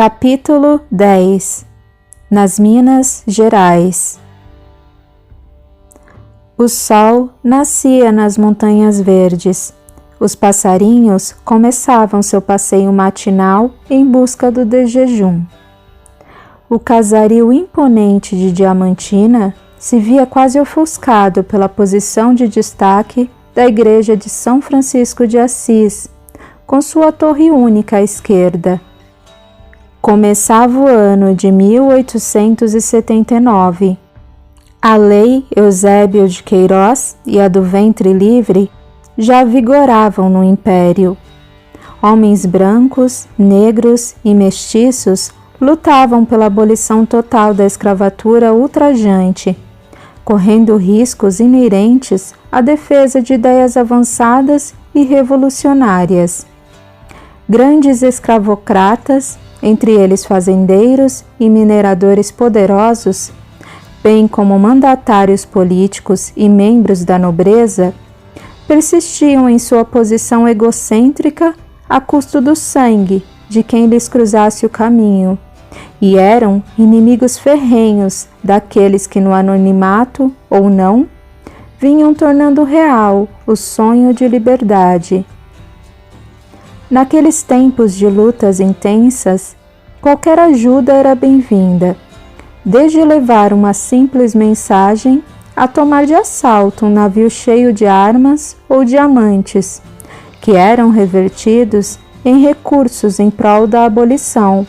Capítulo 10. Nas Minas Gerais. O sol nascia nas montanhas verdes. Os passarinhos começavam seu passeio matinal em busca do desjejum. O casaril imponente de Diamantina se via quase ofuscado pela posição de destaque da igreja de São Francisco de Assis, com sua torre única à esquerda. Começava o ano de 1879. A lei Eusébio de Queiroz e a do ventre livre já vigoravam no Império. Homens brancos, negros e mestiços lutavam pela abolição total da escravatura ultrajante, correndo riscos inerentes à defesa de ideias avançadas e revolucionárias. Grandes escravocratas, entre eles fazendeiros e mineradores poderosos, bem como mandatários políticos e membros da nobreza, persistiam em sua posição egocêntrica a custo do sangue de quem lhes cruzasse o caminho, e eram inimigos ferrenhos daqueles que, no anonimato ou não, vinham tornando real o sonho de liberdade. Naqueles tempos de lutas intensas, qualquer ajuda era bem-vinda, desde levar uma simples mensagem a tomar de assalto um navio cheio de armas ou diamantes, que eram revertidos em recursos em prol da abolição.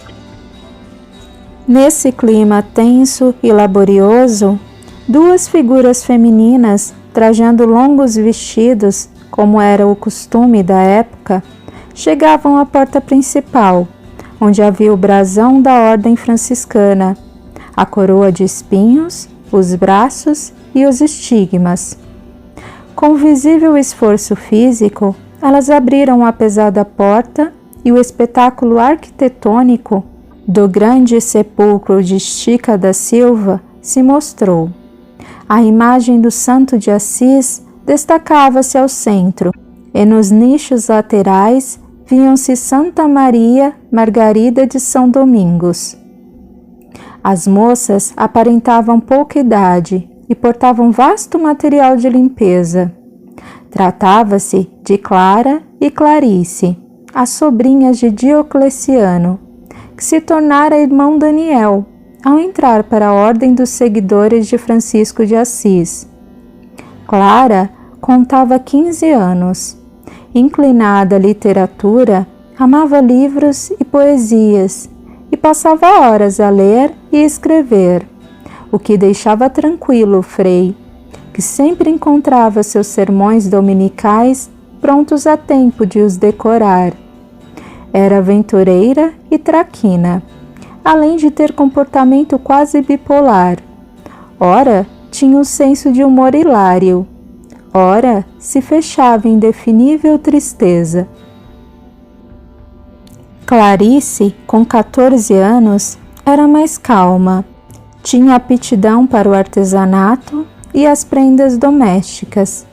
Nesse clima tenso e laborioso, duas figuras femininas, trajando longos vestidos, como era o costume da época, chegavam à porta principal, onde havia o brasão da ordem franciscana, a coroa de espinhos, os braços e os estigmas. Com visível esforço físico, elas abriram a pesada porta e o espetáculo arquitetônico do grande sepulcro de Chica da Silva se mostrou. A imagem do Santo de Assis destacava-se ao centro, e nos nichos laterais viam-se Santa Maria Margarida de São Domingos. As moças aparentavam pouca idade e portavam vasto material de limpeza. Tratava-se de Clara e Clarice, as sobrinhas de Diocleciano, que se tornara irmão Daniel ao entrar para a ordem dos seguidores de Francisco de Assis. Clara contava 15 anos. Inclinada à literatura, amava livros e poesias e passava horas a ler e escrever, o que deixava tranquilo o Frei, que sempre encontrava seus sermões dominicais prontos a tempo de os decorar. Era aventureira e traquina, além de ter comportamento quase bipolar. Ora, tinha um senso de humor hilário, ora se fechava em indefinível tristeza. Clarice, com 14 anos, era mais calma, tinha aptidão para o artesanato e as prendas domésticas.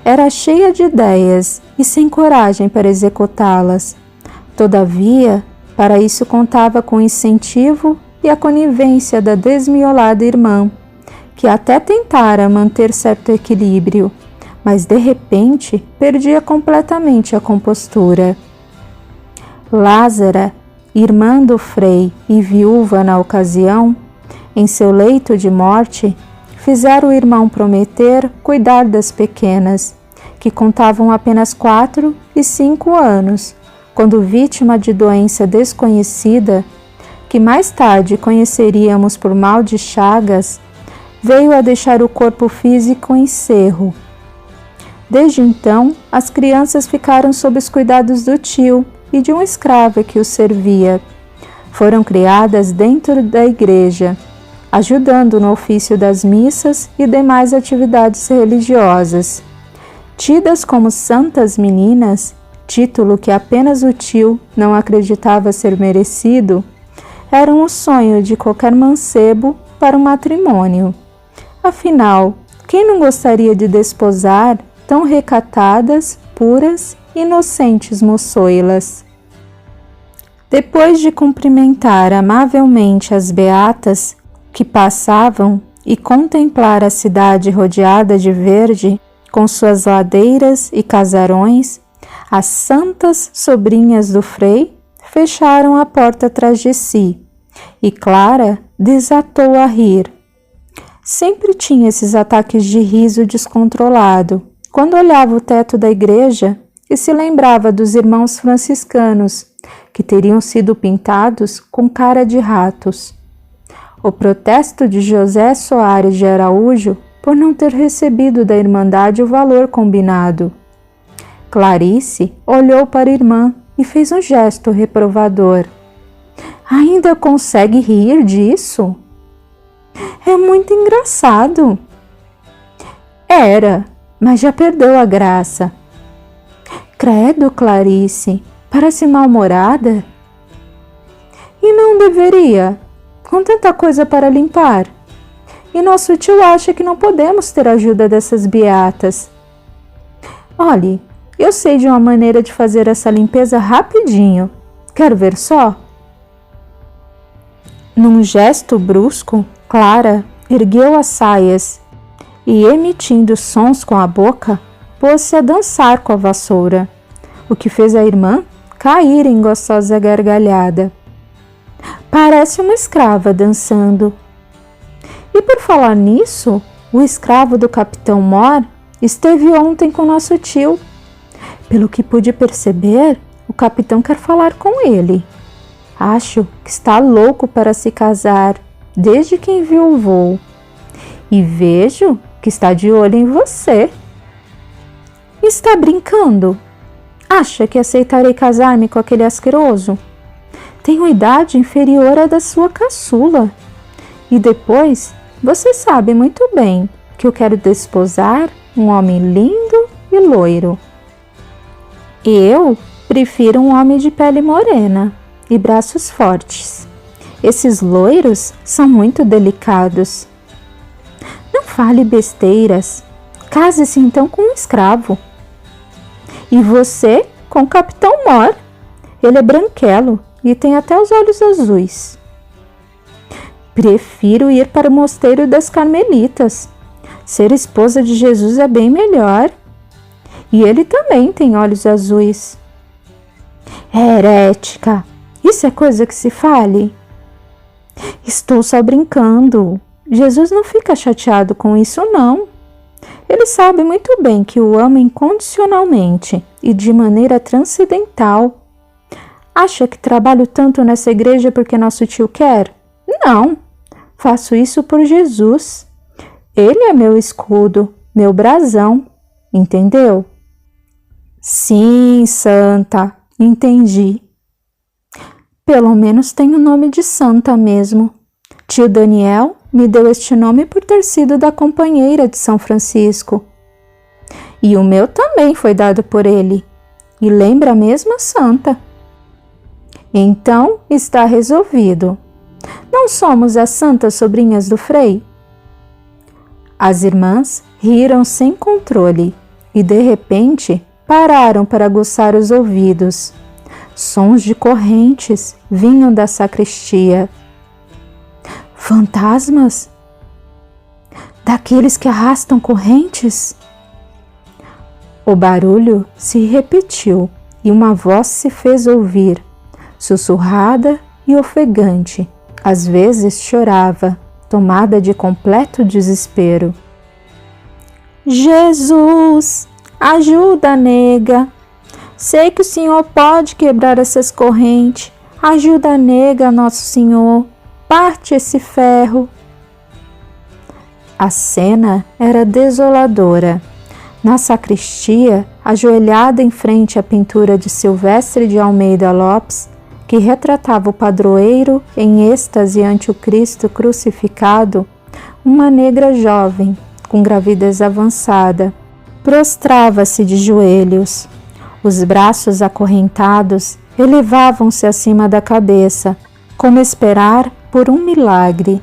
Era cheia de ideias e sem coragem para executá-las. Todavia, para isso contava com o incentivo e a conivência da desmiolada irmã, que até tentara manter certo equilíbrio, mas de repente perdia completamente a compostura. Lázara, irmã do Frei e viúva na ocasião, em seu leito de morte, fizera o irmão prometer cuidar das pequenas, que contavam apenas 4 e 5 anos, quando vítima de doença desconhecida, que mais tarde conheceríamos por mal de Chagas, veio a deixar o corpo físico encerro. Desde então, as crianças ficaram sob os cuidados do tio e de um escravo que os servia. Foram criadas dentro da igreja, ajudando no ofício das missas e demais atividades religiosas. Tidas como santas meninas, título que apenas o tio não acreditava ser merecido, eram o sonho de qualquer mancebo para o matrimônio. Afinal, quem não gostaria de desposar tão recatadas, puras, inocentes moçoilas? Depois de cumprimentar amavelmente as beatas que passavam e contemplar a cidade rodeada de verde, com suas ladeiras e casarões, as santas sobrinhas do Frei fecharam a porta atrás de si, e Clara desatou a rir. Sempre tinha esses ataques de riso descontrolado, quando olhava o teto da igreja e se lembrava dos irmãos franciscanos, que teriam sido pintados com cara de ratos. O protesto de José Soares de Araújo por não ter recebido da Irmandade o valor combinado. Clarice olhou para a irmã e fez um gesto reprovador. Ainda consegue rir disso? É muito engraçado. Era, mas já perdeu a graça. Credo, Clarice, parece mal-humorada. E não deveria, com tanta coisa para limpar. E nosso tio acha que não podemos ter a ajuda dessas beatas. Olhe, eu sei de uma maneira de fazer essa limpeza rapidinho. Quer ver só? Num gesto brusco, Clara ergueu as saias e, emitindo sons com a boca, pôs-se a dançar com a vassoura, o que fez a irmã cair em gostosa gargalhada. Parece uma escrava dançando. E por falar nisso, o escravo do Capitão Mor esteve ontem com nosso tio. Pelo que pude perceber, o capitão quer falar com ele. Acho que está louco para se casar, desde que enviou o voo. E vejo que está de olho em você. Está brincando? Acha que aceitarei casar-me com aquele asqueroso? Tenho idade inferior à da sua caçula. E depois, você sabe muito bem que eu quero desposar um homem lindo e loiro. Eu prefiro um homem de pele morena e braços fortes. Esses loiros são muito delicados. Não fale besteiras. Case-se então com um escravo. E você com o Capitão Mor. Ele é branquelo e tem até os olhos azuis. Prefiro ir para o mosteiro das Carmelitas. Ser esposa de Jesus é bem melhor. E ele também tem olhos azuis. Herética! Isso é coisa que se fale? Estou só brincando. Jesus não fica chateado com isso, não. Ele sabe muito bem que o ama incondicionalmente e de maneira transcendental. Acha que trabalho tanto nessa igreja porque nosso tio quer? Não. Faço isso por Jesus. Ele é meu escudo, meu brasão. Entendeu? Sim, santa. Entendi. Pelo menos tem o nome de santa mesmo. Tio Daniel me deu este nome por ter sido da companheira de São Francisco. E o meu também foi dado por ele. E lembra a mesma santa. Então está resolvido. Não somos as santas sobrinhas do Frei? As irmãs riram sem controle e de repente pararam para aguçar os ouvidos. Sons de correntes vinham da sacristia. Fantasmas? Daqueles que arrastam correntes? O barulho se repetiu e uma voz se fez ouvir, sussurrada e ofegante. Às vezes chorava, tomada de completo desespero. Jesus, ajuda, nega. Sei que o Senhor pode quebrar essas correntes. Ajuda, nega, nosso Senhor. Parte esse ferro. A cena era desoladora. Na sacristia, ajoelhada em frente à pintura de Silvestre de Almeida Lopes, que retratava o padroeiro em êxtase ante o Cristo crucificado, uma negra jovem, com gravidez avançada, prostrava-se de joelhos. Os braços acorrentados elevavam-se acima da cabeça, como esperar por um milagre.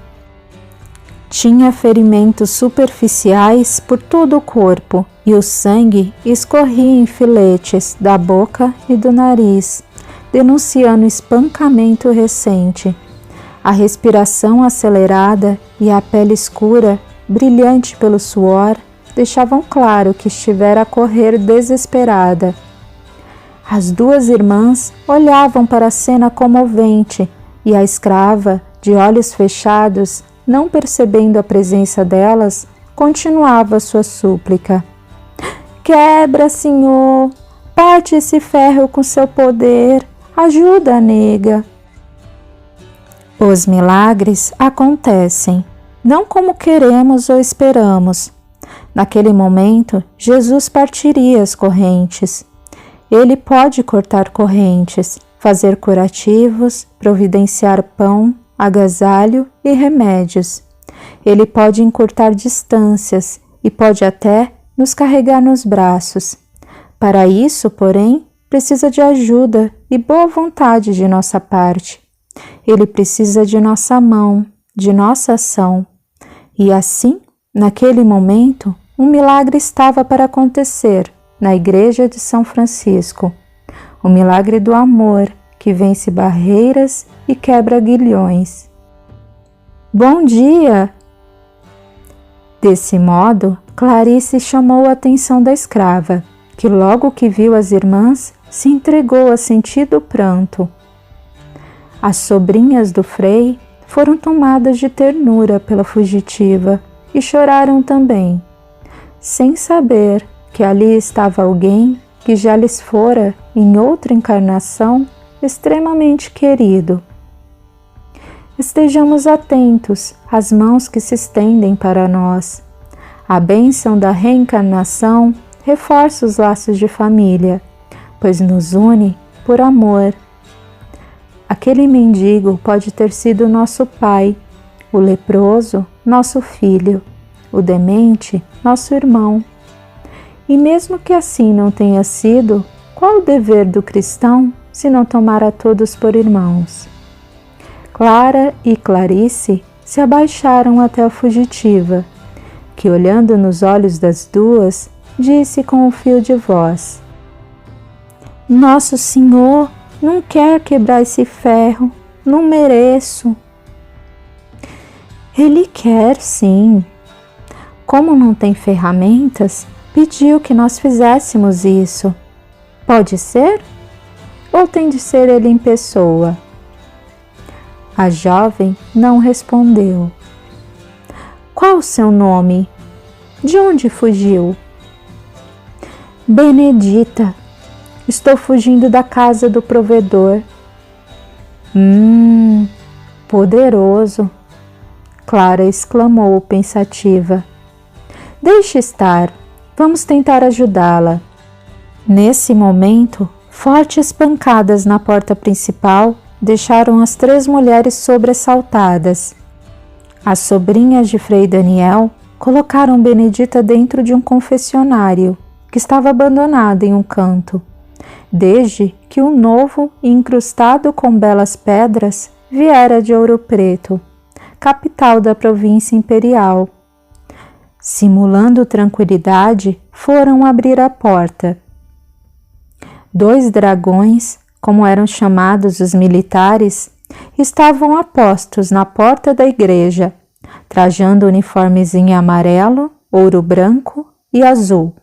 Tinha ferimentos superficiais por todo o corpo e o sangue escorria em filetes da boca e do nariz, denunciando espancamento recente. A respiração acelerada e a pele escura, brilhante pelo suor, deixavam claro que estivera a correr desesperada. As duas irmãs olhavam para a cena comovente e a escrava, de olhos fechados, não percebendo a presença delas, continuava sua súplica. Quebra, Senhor! Parte esse ferro com seu poder! Ajuda a nega! Os milagres acontecem, não como queremos ou esperamos. Naquele momento, Jesus partiria as correntes. Ele pode cortar correntes, fazer curativos, providenciar pão, agasalho e remédios. Ele pode encurtar distâncias e pode até nos carregar nos braços. Para isso, porém, precisa de ajuda e boa vontade de nossa parte. Ele precisa de nossa mão, de nossa ação. E assim, naquele momento, um milagre estava para acontecer na igreja de São Francisco. O milagre do amor que vence barreiras e quebra aguilhões. Bom dia! Desse modo, Clarice chamou a atenção da escrava, que logo que viu as irmãs, se entregou a sentido pranto. As sobrinhas do Frei foram tomadas de ternura pela fugitiva e choraram também, sem saber que ali estava alguém que já lhes fora, em outra encarnação, extremamente querido. Estejamos atentos às mãos que se estendem para nós. A bênção da reencarnação reforça os laços de família, pois nos une por amor. Aquele mendigo pode ter sido nosso pai, o leproso, nosso filho, o demente, nosso irmão. E mesmo que assim não tenha sido, qual o dever do cristão se não tomar a todos por irmãos? Clara e Clarice se abaixaram até a fugitiva, que, olhando nos olhos das duas, disse com um fio de voz: Nosso Senhor não quer quebrar esse ferro, não mereço. Ele quer, sim. Como não tem ferramentas, pediu que nós fizéssemos isso. Pode ser? Ou tem de ser ele em pessoa? A jovem não respondeu. Qual o seu nome? De onde fugiu? Benedita. Estou fugindo da casa do provedor. Poderoso! Clara exclamou pensativa. Deixe estar, vamos tentar ajudá-la. Nesse momento, fortes pancadas na porta principal deixaram as 3 mulheres sobressaltadas. As sobrinhas de Frei Daniel colocaram Benedita dentro de um confessionário que estava abandonado em um canto, desde que o novo e incrustado com belas pedras viera de Ouro Preto, capital da província imperial. Simulando tranquilidade, foram abrir a porta. 2 dragões, como eram chamados os militares, estavam apostos na porta da igreja, trajando uniformes em amarelo, ouro branco e azul,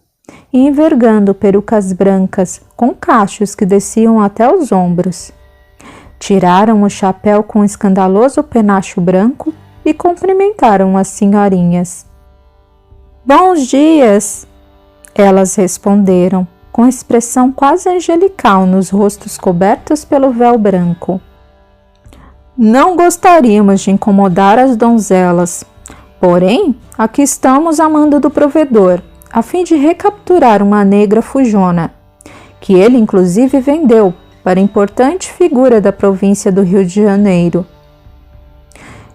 e envergando perucas brancas com cachos que desciam até os ombros. Tiraram o chapéu com escandaloso penacho branco e cumprimentaram as senhorinhas. Bons dias! Elas responderam, com expressão quase angelical nos rostos cobertos pelo véu branco. Não gostaríamos de incomodar as donzelas, porém, aqui estamos a mando do provedor, a fim de recapturar uma negra fujona, que ele inclusive vendeu para importante figura da província do Rio de Janeiro.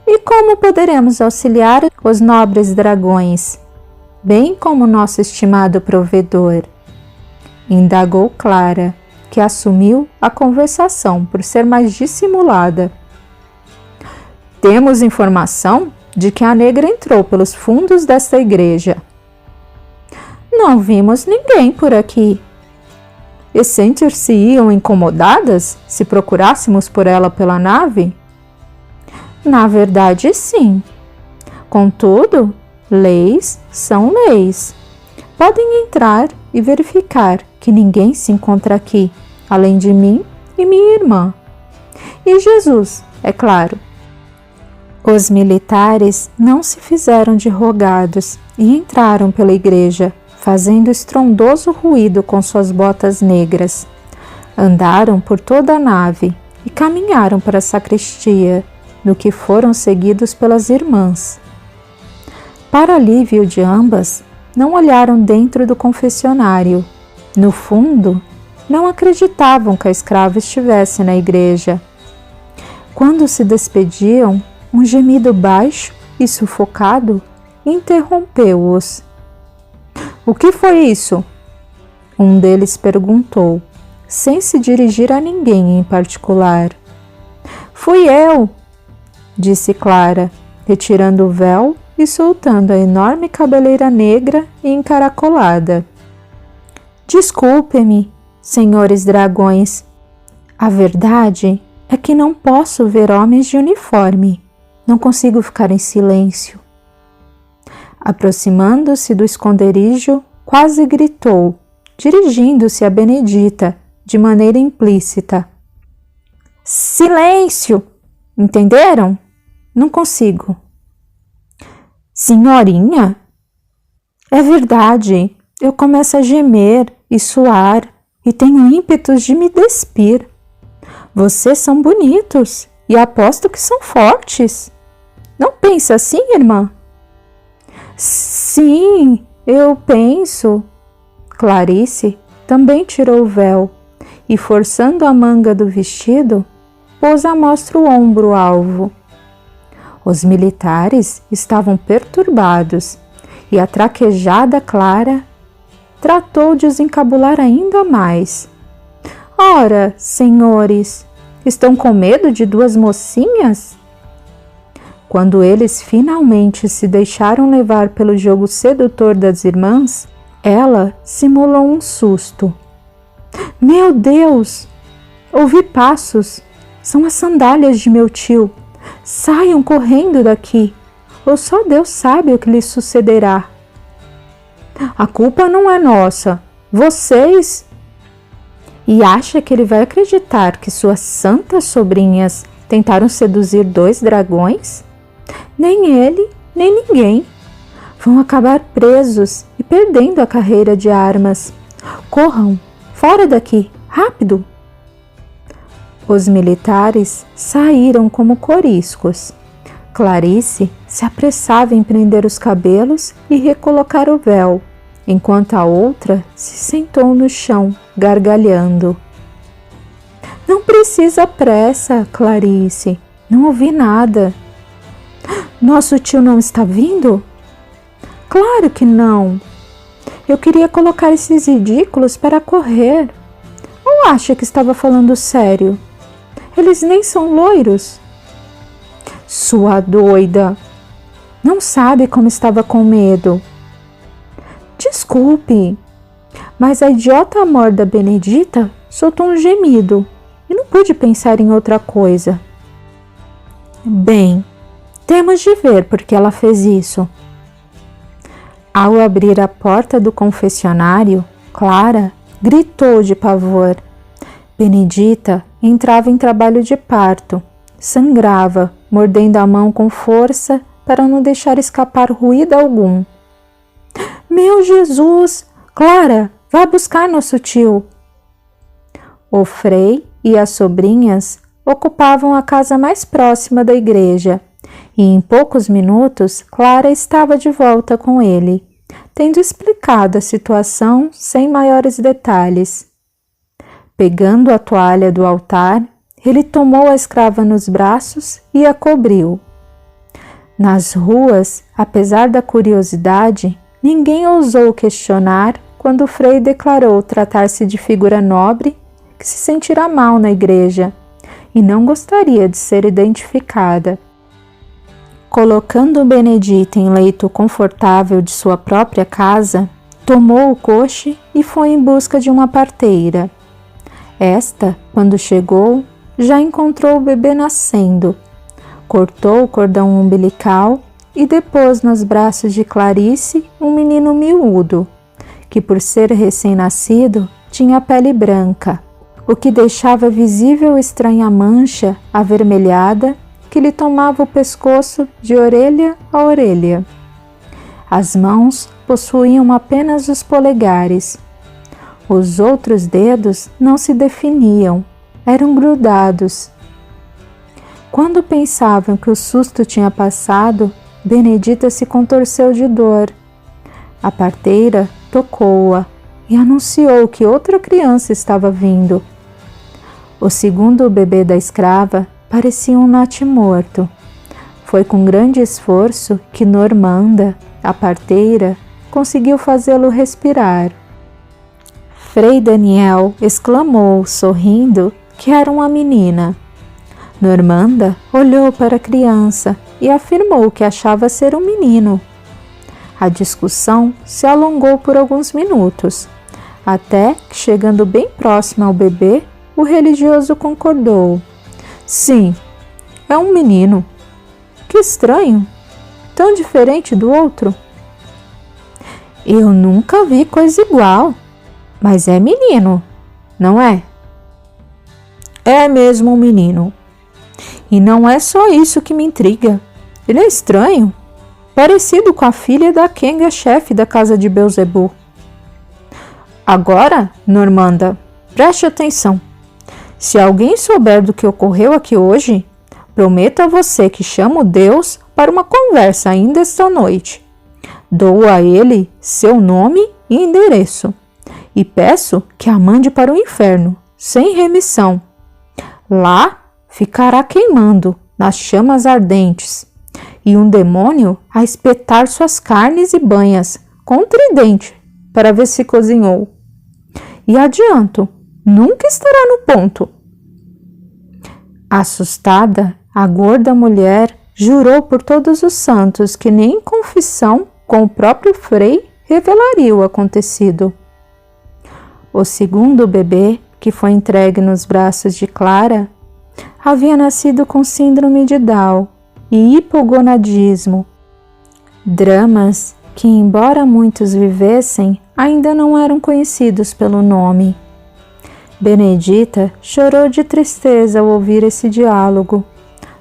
E como poderemos auxiliar os nobres dragões, bem como nosso estimado provedor? Indagou Clara, que assumiu a conversação por ser mais dissimulada. Temos informação de que a negra entrou pelos fundos desta igreja. Não vimos ninguém por aqui. e sentir-se-iam incomodadas se procurássemos por ela pela nave? Na verdade, sim. Contudo, leis são leis. Podem entrar e verificar que ninguém se encontra aqui, além de mim e minha irmã. E Jesus, é claro. Os militares não se fizeram de rogados e entraram pela igreja, fazendo estrondoso ruído com suas botas negras. Andaram por toda a nave e caminharam para a sacristia, no que foram seguidos pelas irmãs. Para alívio de ambas, não olharam dentro do confessionário. No fundo, não acreditavam que a escrava estivesse na igreja. Quando se despediam, um gemido baixo e sufocado interrompeu-os. O que foi isso? Um deles perguntou, sem se dirigir a ninguém em particular. Fui eu, disse Clara, retirando o véu e soltando a enorme cabeleira negra e encaracolada. Desculpe-me, senhores dragões. A verdade é que não posso ver homens de uniforme. Não consigo ficar em silêncio. Aproximando-se do esconderijo, quase gritou, dirigindo-se a Benedita, de maneira implícita. Silêncio! Entenderam? Não consigo. Senhorinha? É verdade, eu começo a gemer e suar e tenho ímpetos de me despir. Vocês são bonitos e aposto que são fortes. Não pensa assim, irmã? Sim, eu penso. Clarice também tirou o véu e, forçando a manga do vestido, pôs à mostra o ombro alvo. Os militares estavam perturbados e a traquejada Clara tratou de os encabular ainda mais. Ora, senhores, estão com medo de duas mocinhas? Quando eles finalmente se deixaram levar pelo jogo sedutor das irmãs, ela simulou um susto. Meu Deus! Ouvi passos. São as sandálias de meu tio. Saiam correndo daqui, ou só Deus sabe o que lhes sucederá. A culpa não é nossa. Vocês... E acha que ele vai acreditar que suas santas sobrinhas tentaram seduzir dois dragões? Nem ele, nem ninguém. Vão acabar presos e perdendo a carreira de armas. Corram, fora daqui, rápido! Os militares saíram como coriscos. Clarice se apressava em prender os cabelos e recolocar o véu, enquanto a outra se sentou no chão, gargalhando. Não precisa pressa, Clarice. Não ouvi nada. Nosso tio não está vindo? Claro que não. Eu queria colocar esses ridículos para correr. Ou acha que estava falando sério? Eles nem são loiros. Sua doida! Não sabe como estava com medo. Desculpe, mas a idiota amor da Benedita soltou um gemido e não pude pensar em outra coisa. Bem, temos de ver por que ela fez isso. Ao abrir a porta do confessionário, Clara gritou de pavor. Benedita entrava em trabalho de parto, sangrava, mordendo a mão com força para não deixar escapar ruído algum. Meu Jesus! Clara, vá buscar nosso tio! O Frei e as sobrinhas ocupavam a casa mais próxima da igreja, e em poucos minutos Clara estava de volta com ele, tendo explicado a situação sem maiores detalhes. Pegando a toalha do altar, ele tomou a escrava nos braços e a cobriu. Nas ruas, apesar da curiosidade, ninguém ousou questionar quando o Frei declarou tratar-se de figura nobre que se sentirá mal na igreja e não gostaria de ser identificada. Colocando Benedita em leito confortável de sua própria casa, tomou o coche e foi em busca de uma parteira, Esta, quando chegou, já encontrou o bebê nascendo. Cortou o cordão umbilical e depôs nos braços de Clarice um menino miúdo, que por ser recém-nascido tinha a pele branca, o que deixava visível estranha mancha avermelhada que lhe tomava o pescoço de orelha a orelha. As mãos possuíam apenas os polegares. Os outros dedos não se definiam, eram grudados. Quando pensavam que o susto tinha passado, Benedita se contorceu de dor. A parteira tocou-a e anunciou que outra criança estava vindo. O segundo bebê da escrava parecia um natimorto. Foi com grande esforço que Normanda, a parteira, conseguiu fazê-lo respirar. Frei Daniel exclamou, sorrindo, que era uma menina. Normanda olhou para a criança e afirmou que achava ser um menino. A discussão se alongou por alguns minutos, até que, chegando bem próximo ao bebê, o religioso concordou. Sim, é um menino. Que estranho, tão diferente do outro. Eu nunca vi coisa igual, mas é menino, não é? É mesmo um menino. E não é só isso que me intriga. Ele é estranho, parecido com a filha da Kenga, chefe da casa de Belzebu. Agora, Normanda, preste atenção. Se alguém souber do que ocorreu aqui hoje, prometo a você que chamo Deus para uma conversa ainda esta noite. Dou a ele seu nome e endereço e peço que a mande para o inferno, sem remissão. Lá ficará queimando nas chamas ardentes e um demônio a espetar suas carnes e banhas com um tridente para ver se cozinhou. E adianto, nunca estará no ponto. Assustada, a gorda mulher jurou por todos os santos que nem em confissão com o próprio Frei revelaria o acontecido. O segundo bebê, que foi entregue nos braços de Clara, havia nascido com síndrome de Down e hipogonadismo, dramas que, embora muitos vivessem, ainda não eram conhecidos pelo nome. Benedita chorou de tristeza ao ouvir esse diálogo.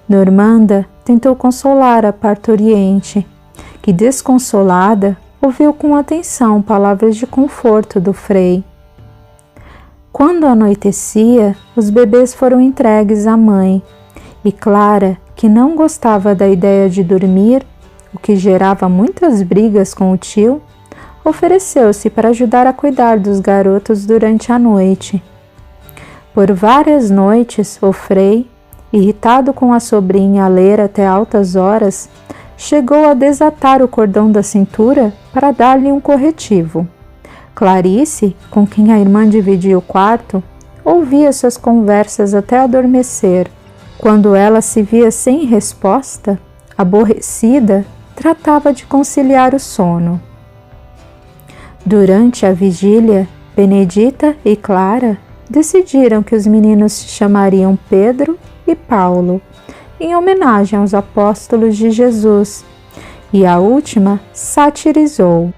Normanda tentou consolar a parturiente, que, desconsolada, ouviu com atenção palavras de conforto do Frei. Quando anoitecia, os bebês foram entregues à mãe, e Clara, que não gostava da ideia de dormir, o que gerava muitas brigas com o tio, ofereceu-se para ajudar a cuidar dos garotos durante a noite. Por várias noites, o Frei, irritado com a sobrinha a ler até altas horas, chegou a desatar o cordão da cintura para dar-lhe um corretivo. Clarice, com quem a irmã dividia o quarto, ouvia suas conversas até adormecer. Quando ela se via sem resposta, aborrecida, tratava de conciliar o sono. Durante a vigília, Benedita e Clara decidiram que os meninos se chamariam Pedro e Paulo, em homenagem aos apóstolos de Jesus, e a última satirizou: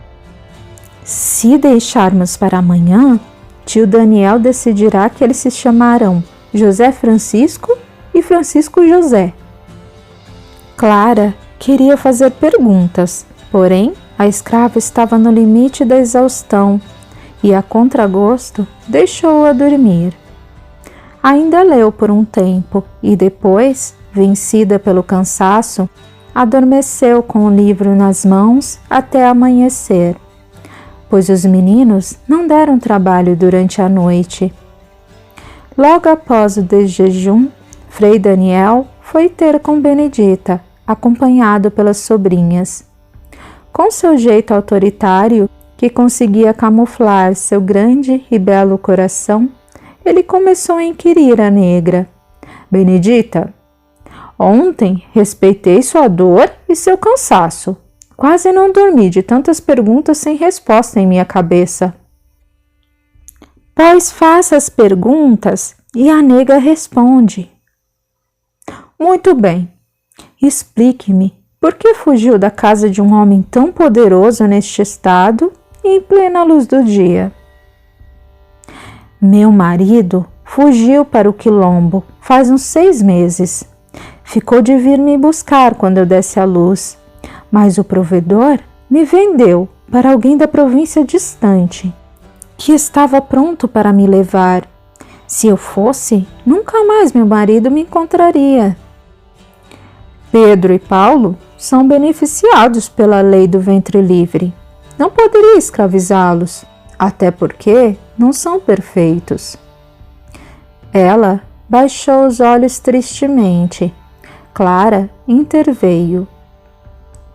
se deixarmos para amanhã, tio Daniel decidirá que eles se chamarão José Francisco e Francisco José. Clara queria fazer perguntas, porém a escrava estava no limite da exaustão e, a contragosto, deixou-a dormir. Ainda leu por um tempo e depois, vencida pelo cansaço, adormeceu com o livro nas mãos até amanhecer, pois os meninos não deram trabalho durante a noite. Logo após o desjejum, Frei Daniel foi ter com Benedita, acompanhado pelas sobrinhas. Com seu jeito autoritário, que conseguia camuflar seu grande e belo coração, ele começou a inquirir a negra. Benedita, ontem respeitei sua dor e seu cansaço. Quase não dormi de tantas perguntas sem resposta em minha cabeça. Pois faça as perguntas e a nega responde. Muito bem. Explique-me por que fugiu da casa de um homem tão poderoso neste estado e em plena luz do dia. Meu marido fugiu para o quilombo faz uns 6 meses. Ficou de vir me buscar quando eu desse à luz, mas o provedor me vendeu para alguém da província distante, que estava pronto para me levar. Se eu fosse, nunca mais meu marido me encontraria. Pedro e Paulo são beneficiados pela lei do ventre livre. Não poderia escravizá-los, até porque não são perfeitos. Ela baixou os olhos tristemente. Clara interveio.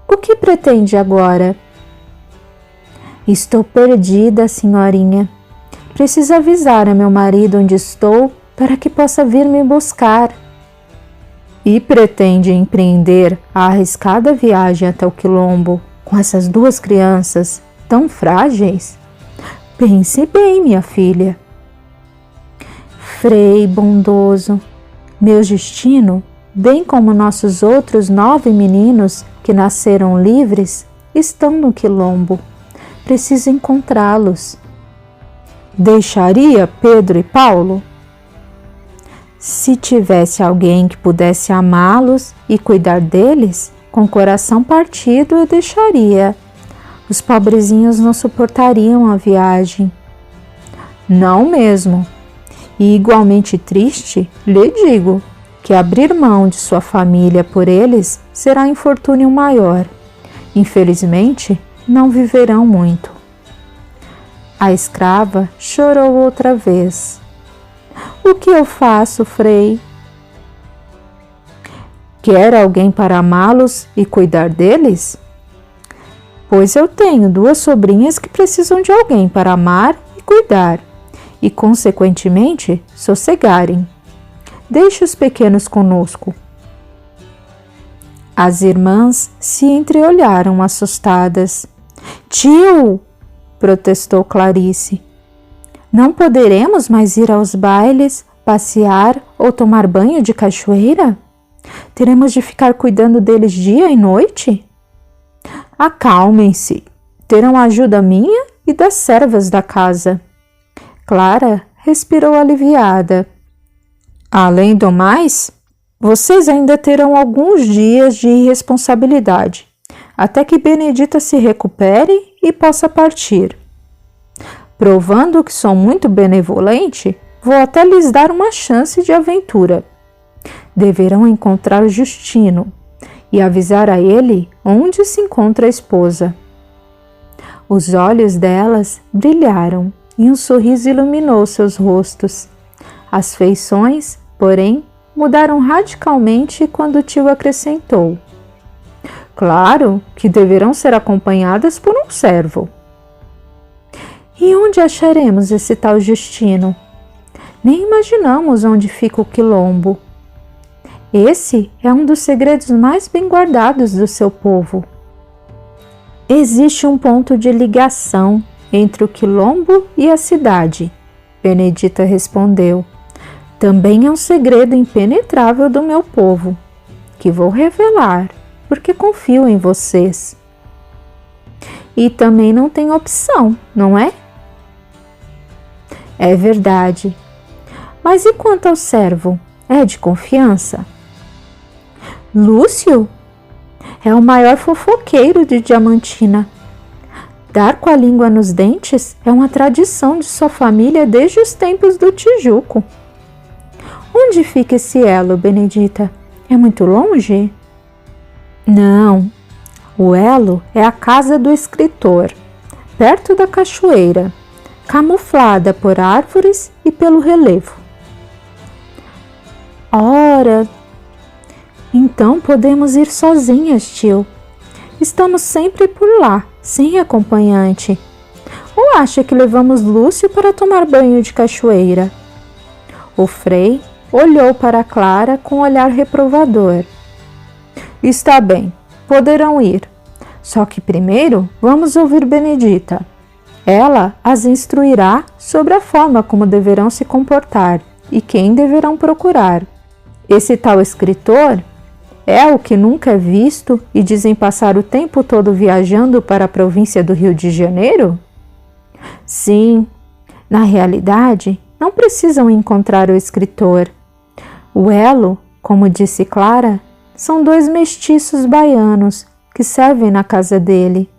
O que pretende agora? Estou perdida, senhorinha. Preciso avisar a meu marido onde estou para que possa vir me buscar. E pretende empreender a arriscada viagem até o quilombo com essas 2 crianças tão frágeis? Pense bem, minha filha. Frei bondoso, meu destino, bem como nossos outros 9 meninos que nasceram livres, estão no quilombo. Preciso encontrá-los. Deixaria Pedro e Paulo? Se tivesse alguém que pudesse amá-los e cuidar deles, com coração partido eu deixaria. Os pobrezinhos não suportariam a viagem. Não mesmo. E igualmente triste, lhe digo que abrir mão de sua família por eles será infortúnio maior. Infelizmente, não viverão muito. A escrava chorou outra vez. O que eu faço, Frei? Quer alguém para amá-los e cuidar deles? Pois eu tenho 2 sobrinhas que precisam de alguém para amar e cuidar, e consequentemente sossegarem. Deixe os pequenos conosco. As irmãs se entreolharam assustadas. Tio! Protestou Clarice. Não poderemos mais ir aos bailes, passear ou tomar banho de cachoeira? Teremos de ficar cuidando deles dia e noite? Acalmem-se. Terão ajuda minha e das servas da casa. Clara respirou aliviada. Além do mais, vocês ainda terão alguns dias de irresponsabilidade, até que Benedita se recupere e possa partir. Provando que sou muito benevolente, vou até lhes dar uma chance de aventura. Deverão encontrar Justino e avisar a ele onde se encontra a esposa. Os olhos delas brilharam e um sorriso iluminou seus rostos. As feições, porém, mudaram radicalmente quando o tio acrescentou: Claro que deverão ser acompanhadas por um servo. E onde acharemos esse tal Justino? Nem imaginamos onde fica o quilombo. Esse é um dos segredos mais bem guardados do seu povo. Existe um ponto de ligação entre o quilombo e a cidade, Benedita respondeu. Também é um segredo impenetrável do meu povo, que vou revelar, porque confio em vocês. E também não tem opção, não é? É verdade. Mas e quanto ao servo? É de confiança? Lúcio é o maior fofoqueiro de Diamantina. Dar com a língua nos dentes é uma tradição de sua família desde os tempos do Tijuco. Onde fica esse elo, Benedita? É muito longe? Não. O elo é a casa do escritor, perto da cachoeira, camuflada por árvores e pelo relevo. Ora, então podemos ir sozinhas, tio. Estamos sempre por lá, sem acompanhante. Ou acha que levamos Lúcio para tomar banho de cachoeira? O Frei olhou para Clara com um olhar reprovador. Está bem, poderão ir. Só que primeiro vamos ouvir Benedita. Ela as instruirá sobre a forma como deverão se comportar e quem deverão procurar. Esse tal escritor é o que nunca é visto e dizem passar o tempo todo viajando para a província do Rio de Janeiro? Sim, na realidade, não precisam encontrar o escritor. O elo, como disse Clara, são 2 mestiços baianos que servem na casa dele,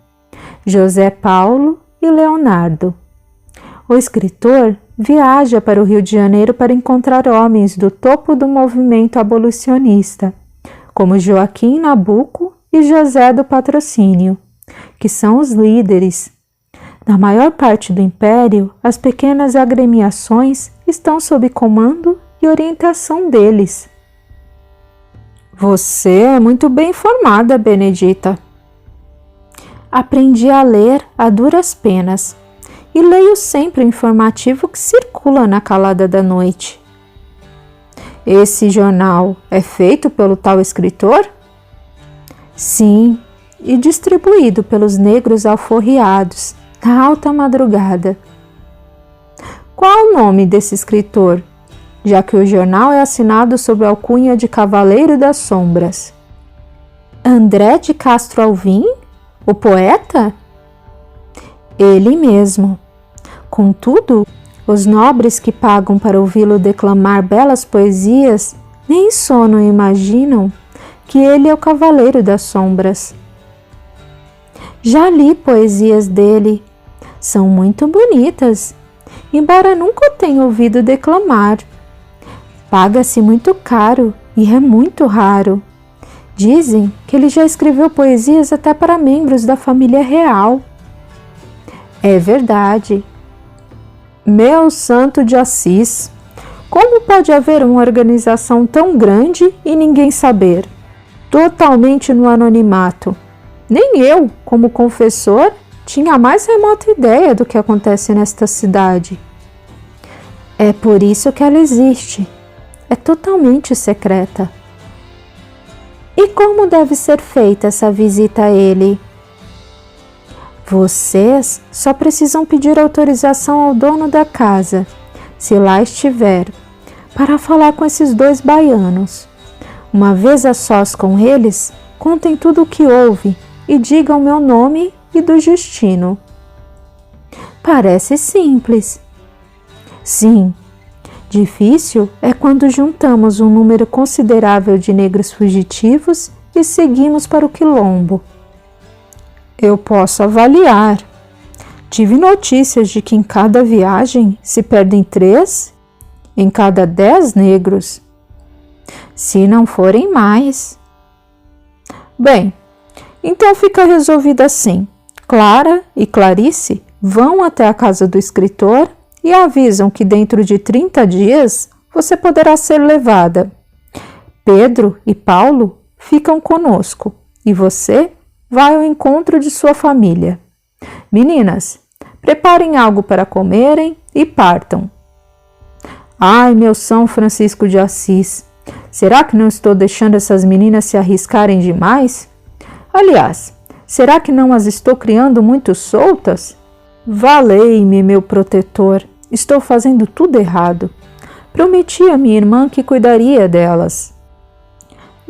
José Paulo e Leonardo. O escritor viaja para o Rio de Janeiro para encontrar homens do topo do movimento abolicionista, como Joaquim Nabuco e José do Patrocínio, que são os líderes. Na maior parte do império, as pequenas agremiações estão sob comando e orientação deles. Você é muito bem informada, Benedita. Aprendi a ler a duras penas e leio sempre o informativo que circula na calada da noite. Esse jornal é feito pelo tal escritor? Sim, e distribuído pelos negros alforriados na alta madrugada. Qual o nome desse escritor, já que o jornal é assinado sob a alcunha de Cavaleiro das Sombras? André de Castro Alvim, o poeta? Ele mesmo. Contudo, os nobres que pagam para ouvi-lo declamar belas poesias nem em sono imaginam que ele é o Cavaleiro das Sombras. Já li poesias dele. São muito bonitas, embora nunca o tenha ouvido declamar. Paga-se muito caro e é muito raro. Dizem que ele já escreveu poesias até para membros da família real. É verdade. Meu santo de Assis, como pode haver uma organização tão grande e ninguém saber? Totalmente no anonimato. Nem eu, como confessor, tinha a mais remota ideia do que acontece nesta cidade. É por isso que ela existe. É totalmente secreta. E como deve ser feita essa visita a ele? Vocês só precisam pedir autorização ao dono da casa, se lá estiver, para falar com esses 2 baianos. Uma vez a sós com eles, contem tudo o que houve e digam meu nome e do Justino. Parece simples. Sim, difícil é quando juntamos um número considerável de negros fugitivos e seguimos para o quilombo. Eu posso avaliar. Tive notícias de que em cada viagem se perdem 3 em cada 10 negros. Se não forem mais. Bem, então fica resolvido assim. Clara e Clarice vão até a casa do escritor e avisam que dentro de 30 dias você poderá ser levada. Pedro e Paulo ficam conosco e você vai ao encontro de sua família. Meninas, preparem algo para comerem e partam. Ai, meu São Francisco de Assis, será que não estou deixando essas meninas se arriscarem demais? Aliás, será que não as estou criando muito soltas? Valei-me, meu protetor, estou fazendo tudo errado. Prometi a minha irmã que cuidaria delas.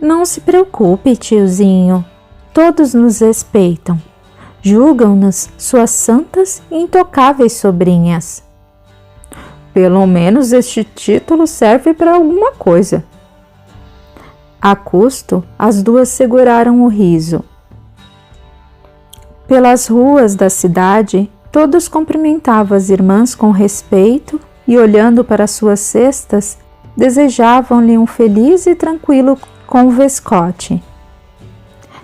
Não se preocupe, tiozinho. Todos nos respeitam. Julgam-nos suas santas e intocáveis sobrinhas. Pelo menos este título serve para alguma coisa. A custo, as 2 seguraram o riso. Pelas ruas da cidade, todos cumprimentavam as irmãs com respeito e, olhando para suas cestas, desejavam-lhe um feliz e tranquilo convescote.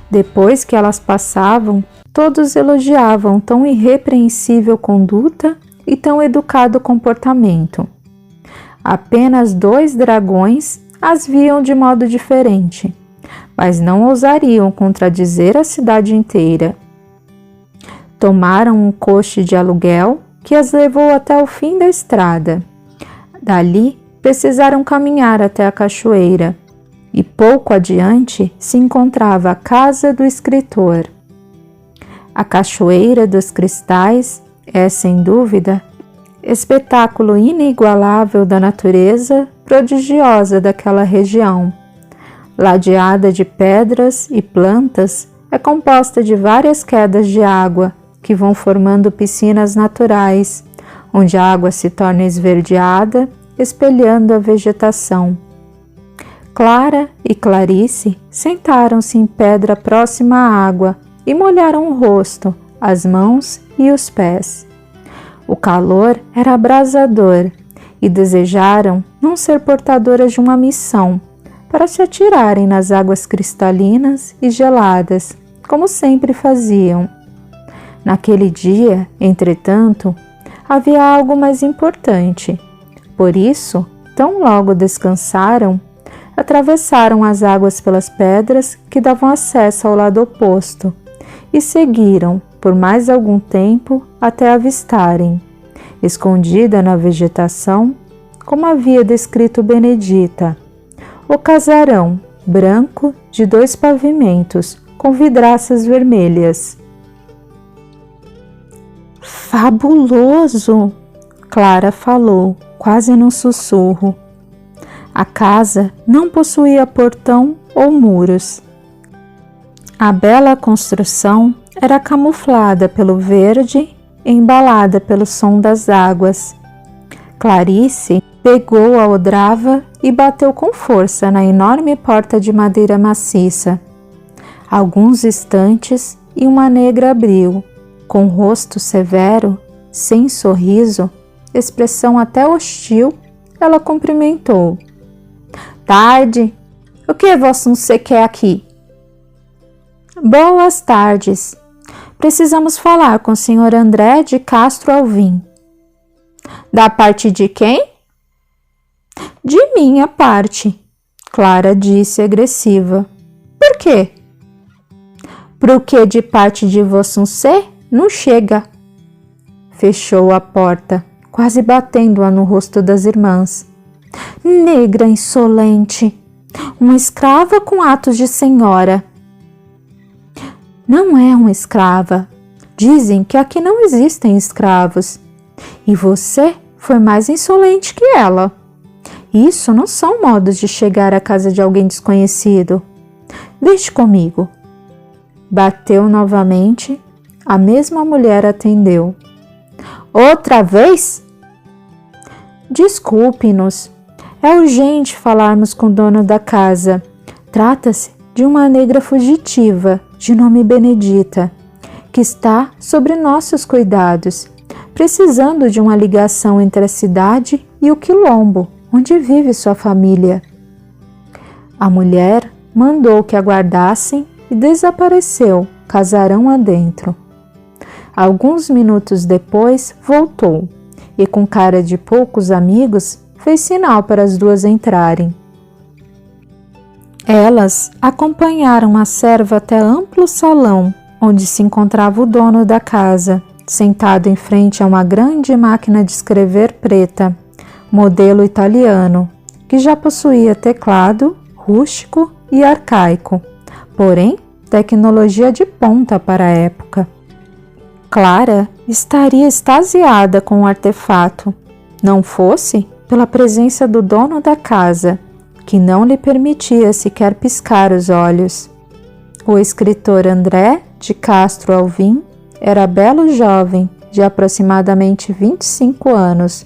Depois que elas passavam, todos elogiavam tão irrepreensível conduta e tão educado comportamento. Apenas 2 dragões as viam de modo diferente, mas não ousariam contradizer a cidade inteira. Tomaram um coche de aluguel que as levou até o fim da estrada. Dali, precisaram caminhar até a cachoeira, e pouco adiante se encontrava a casa do escritor. A Cachoeira dos Cristais É, sem dúvida, espetáculo inigualável da natureza prodigiosa daquela região. Ladeada de pedras e plantas, é composta de várias quedas de água que vão formando piscinas naturais, onde a água se torna esverdeada, espelhando a vegetação. Clara e Clarice sentaram-se em pedra próxima à água e molharam o rosto, as mãos e os pés. O calor era abrasador e desejaram não ser portadoras de uma missão para se atirarem nas águas cristalinas e geladas, como sempre faziam. Naquele dia, entretanto, havia algo mais importante. Por isso, tão logo descansaram, atravessaram as águas pelas pedras que davam acesso ao lado oposto e seguiram por mais algum tempo até avistarem, escondida na vegetação, como havia descrito Benedita, o casarão branco de 2 pavimentos com vidraças vermelhas. Fabuloso! Clara falou, quase num sussurro. A casa não possuía portão ou muros. A bela construção era camuflada pelo verde e embalada pelo som das águas. Clarice pegou a aldrava e bateu com força na enorme porta de madeira maciça. Alguns instantes e uma negra abriu, com rosto severo, sem sorriso, expressão até hostil, ela cumprimentou. Tarde! O que você quer aqui? Boas tardes. Precisamos falar com o Sr. André de Castro Alvim. Da parte de quem? De minha parte, Clara disse agressiva. Por quê? Pro que de parte de você não chega. Fechou a porta, quase batendo-a no rosto das irmãs. Negra insolente, uma escrava com atos de senhora. Não é uma escrava. Dizem que aqui não existem escravos. E você foi mais insolente que ela. Isso não são modos de chegar à casa de alguém desconhecido. Deixe comigo. Bateu novamente. A mesma mulher atendeu. Outra vez? Desculpe-nos. É urgente falarmos com o dono da casa. Trata-se de uma negra fugitiva, de nome Benedita, que está sobre nossos cuidados, precisando de uma ligação entre a cidade e o quilombo, onde vive sua família. A mulher mandou que aguardassem e desapareceu, casarão adentro. Alguns minutos depois, voltou e, com cara de poucos amigos, fez sinal para as duas entrarem. Elas acompanharam a serva até amplo salão, onde se encontrava o dono da casa, sentado em frente a uma grande máquina de escrever preta, modelo italiano, que já possuía teclado, rústico e arcaico, porém tecnologia de ponta para a época. Clara estaria extasiada com o artefato, não fosse pela presença do dono da casa, que não lhe permitia sequer piscar os olhos. O escritor André de Castro Alvim era belo jovem de aproximadamente 25 anos,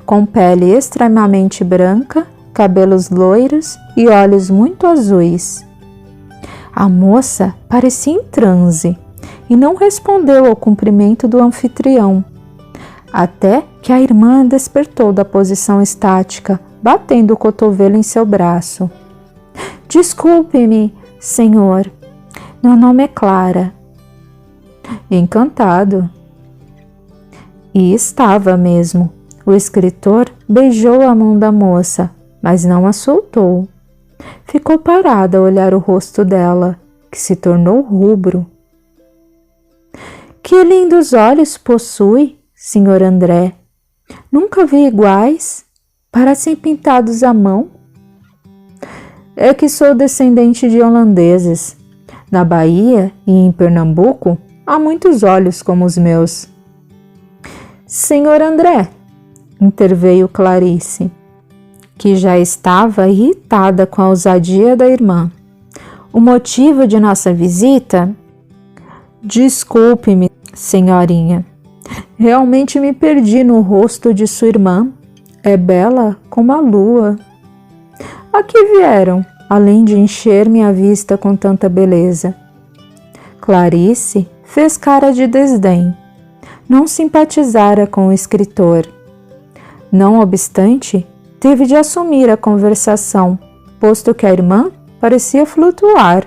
com pele extremamente branca, cabelos loiros e olhos muito azuis. A moça parecia em transe e não respondeu ao cumprimento do anfitrião, até que a irmã despertou da posição estática, batendo o cotovelo em seu braço. Desculpe-me, senhor. Meu nome é Clara. Encantado. E estava mesmo. O escritor beijou a mão da moça, mas não a soltou. Ficou parada a olhar o rosto dela, que se tornou rubro. Que lindos olhos possui, Sr. André. Nunca vi iguais. Parecem pintados à mão. É que sou descendente de holandeses. Na Bahia e em Pernambuco há muitos olhos como os meus. Senhor André, interveio Clarice, que já estava irritada com a ousadia da irmã. O motivo de nossa visita? Desculpe-me, senhorinha. Realmente me perdi no rosto de sua irmã. É bela como a lua. A que vieram, além de encher-me a vista com tanta beleza? Clarice fez cara de desdém. Não simpatizara com o escritor. Não obstante, teve de assumir a conversação, posto que a irmã parecia flutuar.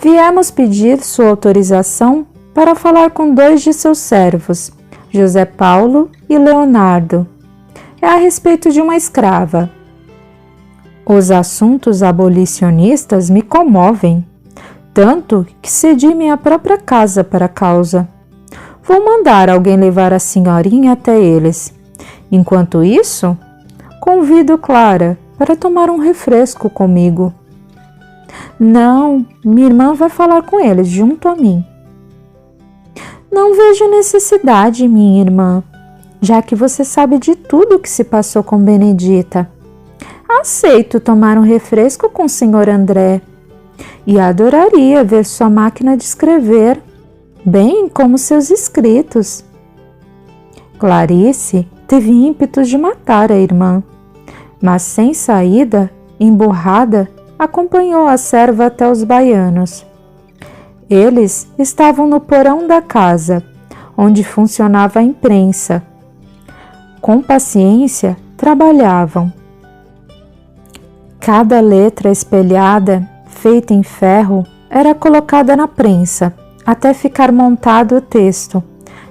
Viemos pedir sua autorização para falar com 2 de seus servos, José Paulo e Leonardo. É a respeito de uma escrava. Os assuntos abolicionistas me comovem, tanto que cedi minha própria casa para a causa. Vou mandar alguém levar a senhorinha até eles. Enquanto isso, convido Clara para tomar um refresco comigo. Não, minha irmã vai falar com eles junto a mim. Não vejo necessidade, minha irmã, já que você sabe de tudo o que se passou com Benedita. Aceito tomar um refresco com o senhor André e adoraria ver sua máquina de escrever, bem como seus escritos. Clarice teve ímpetos de matar a irmã, mas sem saída, emburrada, acompanhou a serva até os baianos. Eles estavam no porão da casa, onde funcionava a imprensa. Com paciência, trabalhavam. Cada letra espelhada, feita em ferro, era colocada na prensa, até ficar montado o texto.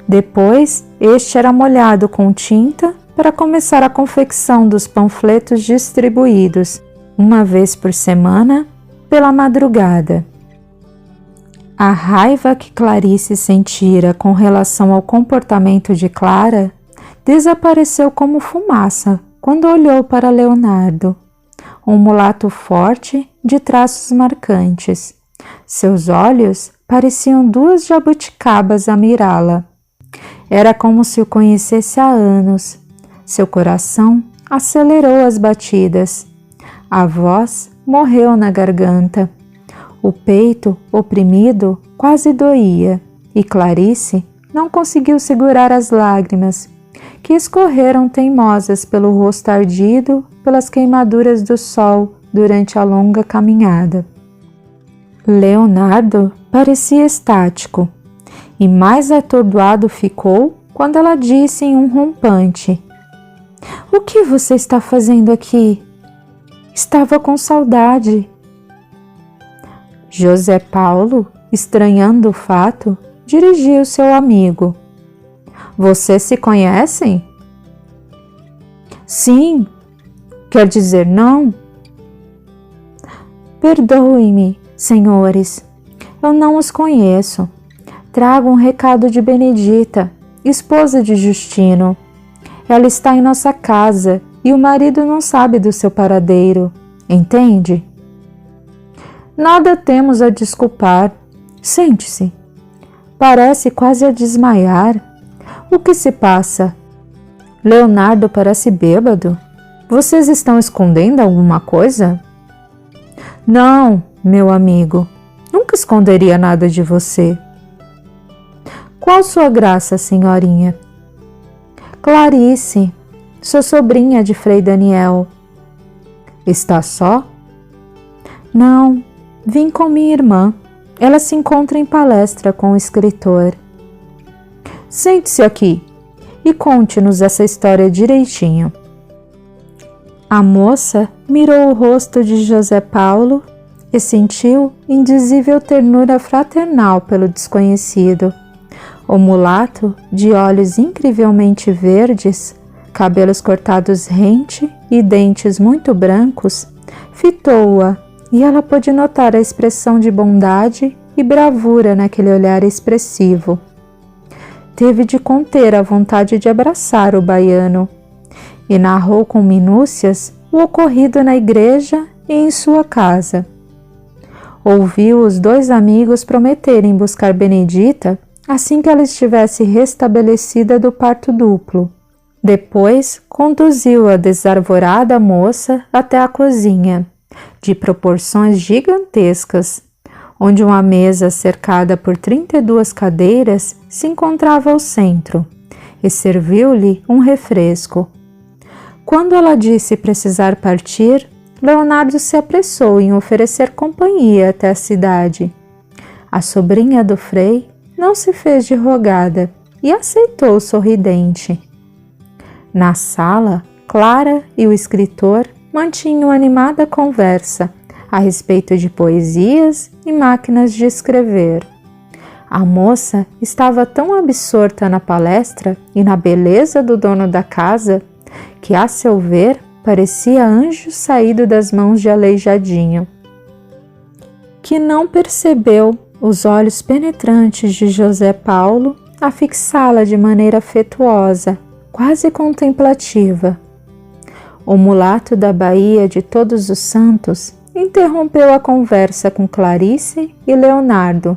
Depois, este era molhado com tinta para começar a confecção dos panfletos distribuídos, uma vez por semana, pela madrugada. A raiva que Clarice sentira com relação ao comportamento de Clara desapareceu como fumaça quando olhou para Leonardo, um mulato forte de traços marcantes. Seus olhos pareciam 2 jabuticabas a mirá-la. Era como se o conhecesse há anos. Seu coração acelerou as batidas. A voz morreu na garganta. O peito, oprimido, quase doía, e Clarice não conseguiu segurar as lágrimas, que escorreram teimosas pelo rosto ardido pelas queimaduras do sol durante a longa caminhada. Leonardo parecia estático, e mais atordoado ficou quando ela disse em um rompante: "O que você está fazendo aqui? Estava com saudade." José Paulo, estranhando o fato, dirigiu-se ao amigo: "Vocês se conhecem?" "Sim." "Quer dizer não?" "Perdoem-me, senhores, eu não os conheço. Trago um recado de Benedita, esposa de Justino. Ela está em nossa casa e o marido não sabe do seu paradeiro, entende?" "Nada temos a desculpar. Sente-se. Parece quase a desmaiar. O que se passa?" "Leonardo parece bêbado. Vocês estão escondendo alguma coisa?" "Não, meu amigo. Nunca esconderia nada de você." "Qual sua graça, senhorinha?" "Clarice. Sou sobrinha de Frei Daniel." "Está só?" "Não. Vim com minha irmã. Ela se encontra em palestra com o escritor." "Sente-se aqui e conte-nos essa história direitinho." A moça mirou o rosto de José Paulo e sentiu indizível ternura fraternal pelo desconhecido. O mulato, de olhos incrivelmente verdes, cabelos cortados rente e dentes muito brancos, fitou-a, e ela pôde notar a expressão de bondade e bravura naquele olhar expressivo. Teve de conter a vontade de abraçar o baiano, e narrou com minúcias o ocorrido na igreja e em sua casa. Ouviu os 2 amigos prometerem buscar Benedita assim que ela estivesse restabelecida do parto duplo. Depois, conduziu a desarvorada moça até a cozinha, de proporções gigantescas, onde uma mesa cercada por 32 cadeiras se encontrava ao centro, e serviu-lhe um refresco. Quando ela disse precisar partir, Leonardo se apressou em oferecer companhia até a cidade. A sobrinha do Frei não se fez de rogada e aceitou sorridente. Na sala, Clara e o escritor mantinham animada conversa a respeito de poesias e máquinas de escrever. A moça estava tão absorta na palestra e na beleza do dono da casa que, a seu ver, parecia anjo saído das mãos de Aleijadinho, que não percebeu os olhos penetrantes de José Paulo a fixá-la de maneira afetuosa, quase contemplativa. O mulato da Baía de Todos os Santos interrompeu a conversa com Clarice e Leonardo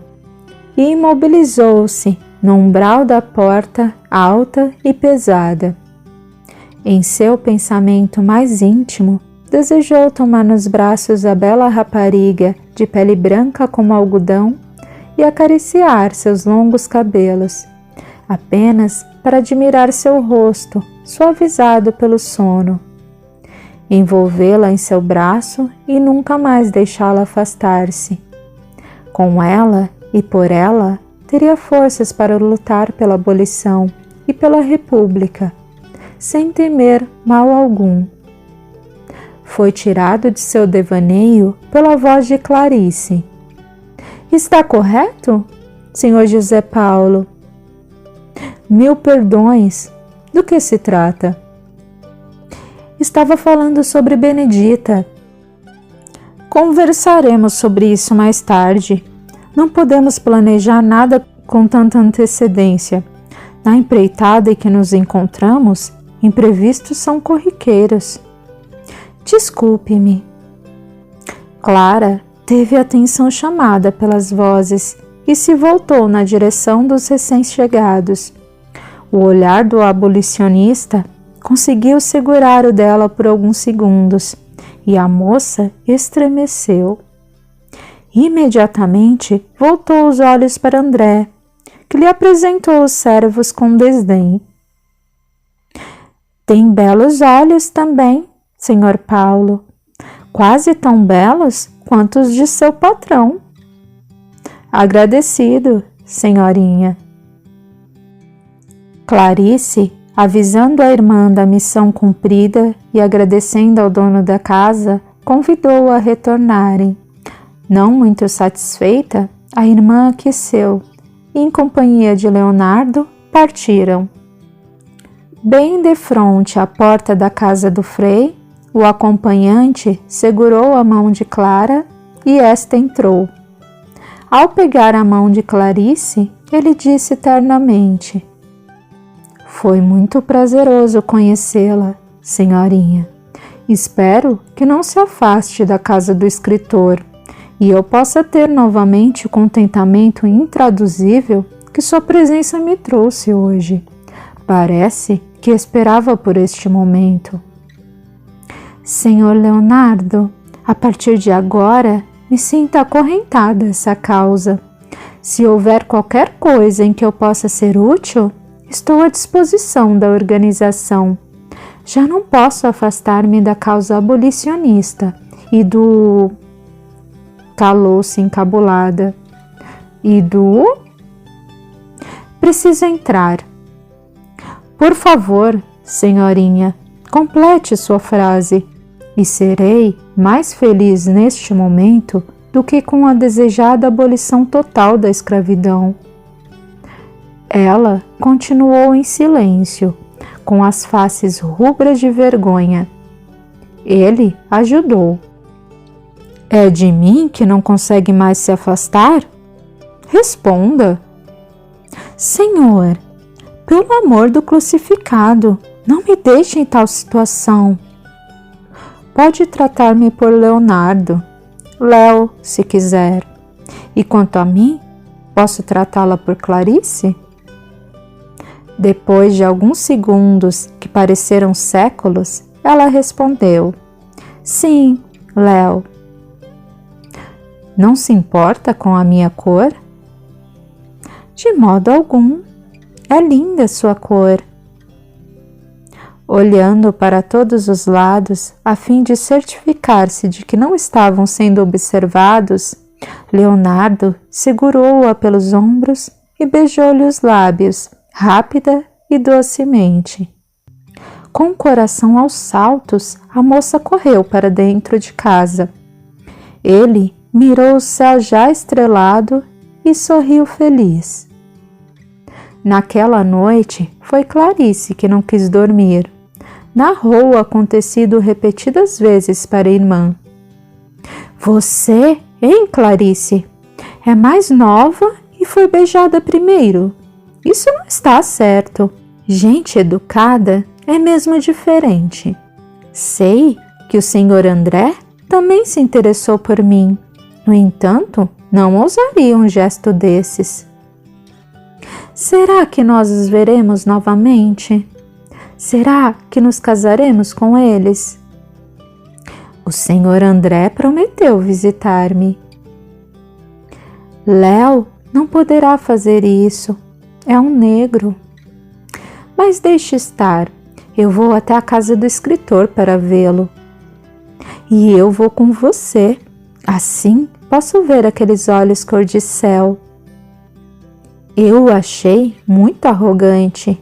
e imobilizou-se no umbral da porta alta e pesada. Em seu pensamento mais íntimo, desejou tomar nos braços a bela rapariga de pele branca como algodão e acariciar seus longos cabelos, apenas para admirar seu rosto suavizado pelo sono, envolvê-la em seu braço e nunca mais deixá-la afastar-se. Com ela e por ela, teria forças para lutar pela abolição e pela república, sem temer mal algum. Foi tirado de seu devaneio pela voz de Clarice. Está correto, senhor José Paulo? Mil perdões. Do que se trata? Estava falando sobre Benedita. Conversaremos sobre isso mais tarde. Não podemos planejar nada com tanta antecedência. Na empreitada em que nos encontramos, imprevistos são corriqueiros. Desculpe-me. Clara teve a atenção chamada pelas vozes e se voltou na direção dos recém-chegados. O olhar do abolicionista conseguiu segurar o dela por alguns segundos e a moça estremeceu. Imediatamente voltou os olhos para André, que lhe apresentou os servos com desdém. Tem belos olhos também, senhor Paulo, quase tão belos quanto os de seu patrão. Agradecido, senhorinha. Clarice, avisando a irmã da missão cumprida e agradecendo ao dono da casa, convidou-a a retornarem. Não muito satisfeita, a irmã aqueceu e, em companhia de Leonardo, partiram. Bem defronte à porta da casa do Frei, o acompanhante segurou a mão de Clara e esta entrou. Ao pegar a mão de Clarice, ele disse ternamente: Foi muito prazeroso conhecê-la, senhorinha. Espero que não se afaste da casa do escritor e eu possa ter novamente o contentamento intraduzível que sua presença me trouxe hoje. Parece que esperava por este momento. Senhor Leonardo, a partir de agora, me sinto acorrentada a essa causa. Se houver qualquer coisa em que eu possa ser útil, estou à disposição da organização. Já não posso afastar-me da causa abolicionista e do... Calou-se encabulada. E do... Preciso entrar. Por favor, senhorinha, complete sua frase e serei mais feliz neste momento do que com a desejada abolição total da escravidão. Ela continuou em silêncio, com as faces rubras de vergonha. Ele ajudou. É de mim que não consegue mais se afastar? Responda. Senhor, pelo amor do crucificado, não me deixe em tal situação. Pode tratar-me por Leonardo, Léo, se quiser. E quanto a mim, Posso tratá-la por Clarice? Depois de alguns segundos que pareceram séculos, ela respondeu: Sim, Léo. Não se importa com a minha cor? De modo algum. É linda sua cor. Olhando para todos os lados, a fim de certificar-se de que não estavam sendo observados, Leonardo segurou-a pelos ombros e beijou-lhe os lábios, rápida e docemente. Com o coração aos saltos, a moça correu para dentro de casa. Ele mirou o céu já estrelado e sorriu feliz. Naquela noite, foi Clarice que não quis dormir. Narrou o acontecido repetidas vezes para a irmã. Você, hein, Clarice? É mais nova e foi beijada primeiro. Isso não está certo. Gente educada é mesmo diferente. Sei que o senhor André também se interessou por mim. No entanto, não ousaria um gesto desses. Será que nós os veremos novamente? Será que nos casaremos com eles? O senhor André prometeu visitar-me. Léo não poderá fazer isso. É um negro. Mas deixe estar. Eu vou até a casa do escritor para vê-lo. E eu vou com você. Assim posso ver aqueles olhos cor de céu. Eu o achei muito arrogante.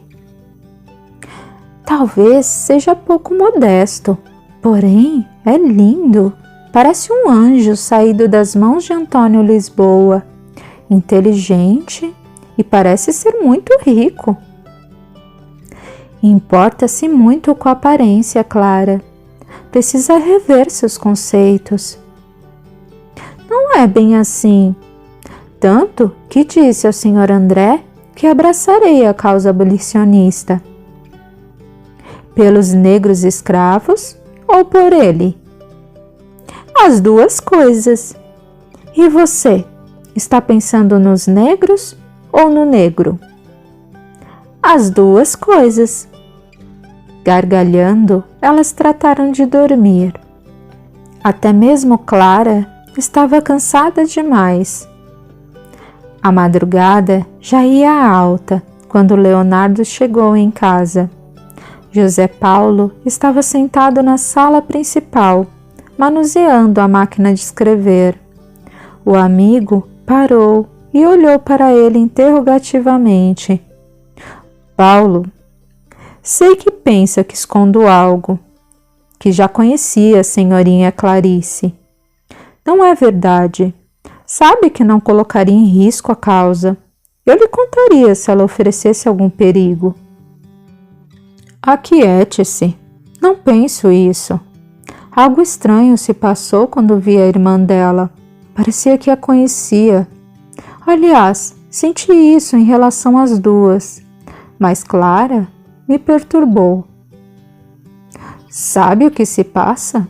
Talvez seja pouco modesto, porém é lindo. Parece um anjo saído das mãos de Antônio Lisboa, inteligente e parece ser muito rico. Importa-se muito com a aparência, Clara. Precisa rever seus conceitos. Não é bem assim. Tanto que disse ao senhor André que abraçarei a causa abolicionista. Pelos negros escravos ou por ele? As duas coisas. E você, está pensando nos negros ou no negro? As duas coisas. Gargalhando, elas trataram de dormir. Até mesmo Clara estava cansada demais. A madrugada já ia alta quando Leonardo chegou em casa. José Paulo estava sentado na sala principal, manuseando a máquina de escrever. O amigo parou e olhou para ele interrogativamente. Paulo, sei que pensa que escondo algo, que já conhecia a senhorinha Clarice. Não é verdade. Sabe que não colocaria em risco a causa. Eu lhe contaria se ela oferecesse algum perigo. Aquiete-se. Não penso isso. Algo estranho se passou quando vi a irmã dela. Parecia que a conhecia. Aliás, senti isso em relação às duas. Mas Clara me perturbou. Sabe o que se passa?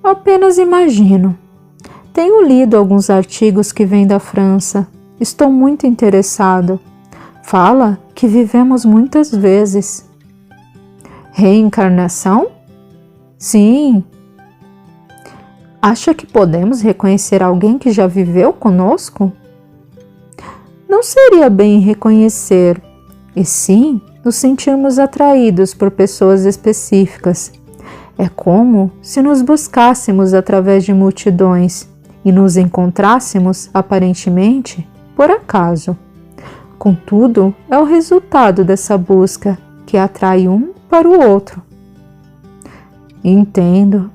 Apenas imagino. Tenho lido alguns artigos que vêm da França. Estou muito interessado. Fala que vivemos muitas vezes. Reencarnação? Sim. Acha que podemos reconhecer alguém que já viveu conosco? Não seria bem reconhecer, e sim nos sentirmos atraídos por pessoas específicas. É como se nos buscássemos através de multidões e nos encontrássemos, aparentemente, por acaso. Contudo, é o resultado dessa busca que atrai um para o outro. Entendo.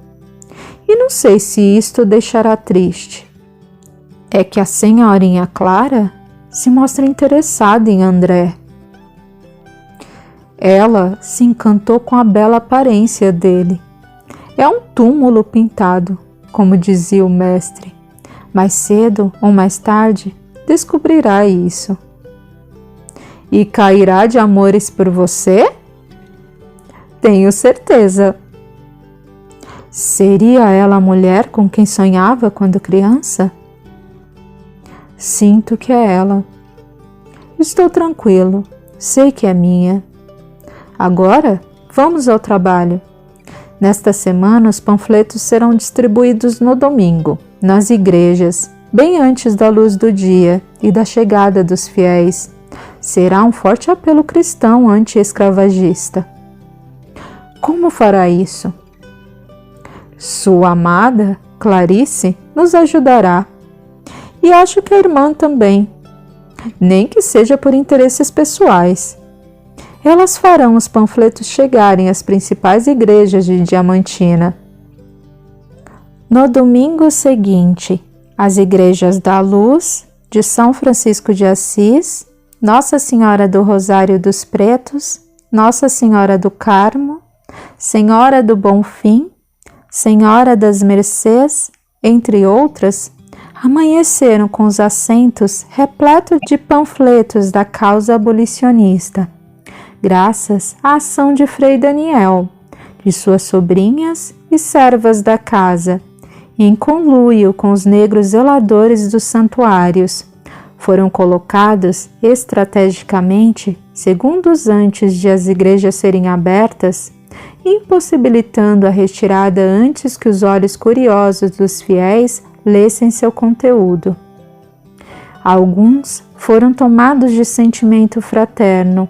E não sei se isto deixará triste. É que a senhorinha Clara se mostra interessada em André. Ela se encantou com a bela aparência dele. É um túmulo pintado, como dizia o mestre. Mais cedo ou mais tarde, descobrirá isso. E cairá de amores por você? Tenho certeza. Seria ela a mulher com quem sonhava quando criança? Sinto que é ela. Estou tranquilo, sei que é minha. Agora, vamos ao trabalho. Nesta semana, os panfletos serão distribuídos no domingo, nas igrejas, bem antes da luz do dia e da chegada dos fiéis. Será um forte apelo cristão anti-escravagista. Como fará isso? Sua amada, Clarice, nos ajudará. E acho que a irmã também, nem que seja por interesses pessoais. Elas farão os panfletos chegarem às principais igrejas de Diamantina. No domingo seguinte, as igrejas da Luz, de São Francisco de Assis, Nossa Senhora do Rosário dos Pretos, Nossa Senhora do Carmo, Senhora do Bonfim, Senhora das Mercês, entre outras, amanheceram com os assentos repletos de panfletos da causa abolicionista, graças à ação de Frei Daniel, de suas sobrinhas e servas da casa, e em conluio com os negros zeladores dos santuários, foram colocados estrategicamente segundos antes de as igrejas serem abertas, impossibilitando a retirada antes que os olhos curiosos dos fiéis lessem seu conteúdo. Alguns foram tomados de sentimento fraterno,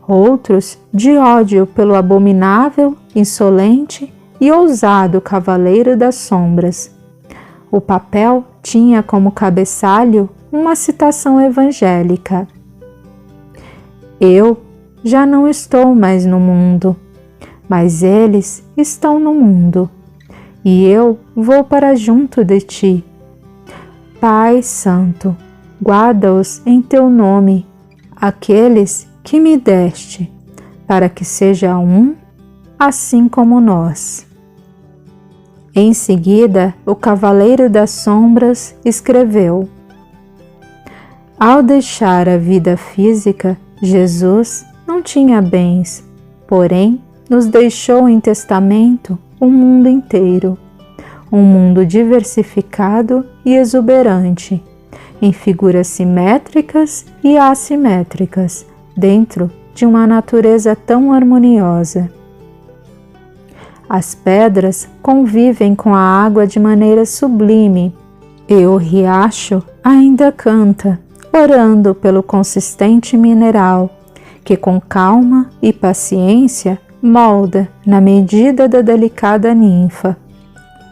outros de ódio pelo abominável, insolente e ousado Cavaleiro das Sombras. O papel tinha como cabeçalho uma citação evangélica: Eu já não estou mais no mundo, mas eles estão no mundo, e eu vou para junto de ti. Pai Santo, guarda-os em teu nome, aqueles que me deste, para que seja um, assim como nós. Em seguida, o Cavaleiro das Sombras escreveu: Ao deixar a vida física, Jesus não tinha bens, porém nos deixou em testamento o mundo inteiro, um mundo diversificado e exuberante, em figuras simétricas e assimétricas, dentro de uma natureza tão harmoniosa. As pedras convivem com a água de maneira sublime, e o riacho ainda canta, orando pelo consistente mineral, que com calma e paciência molda na medida da delicada ninfa.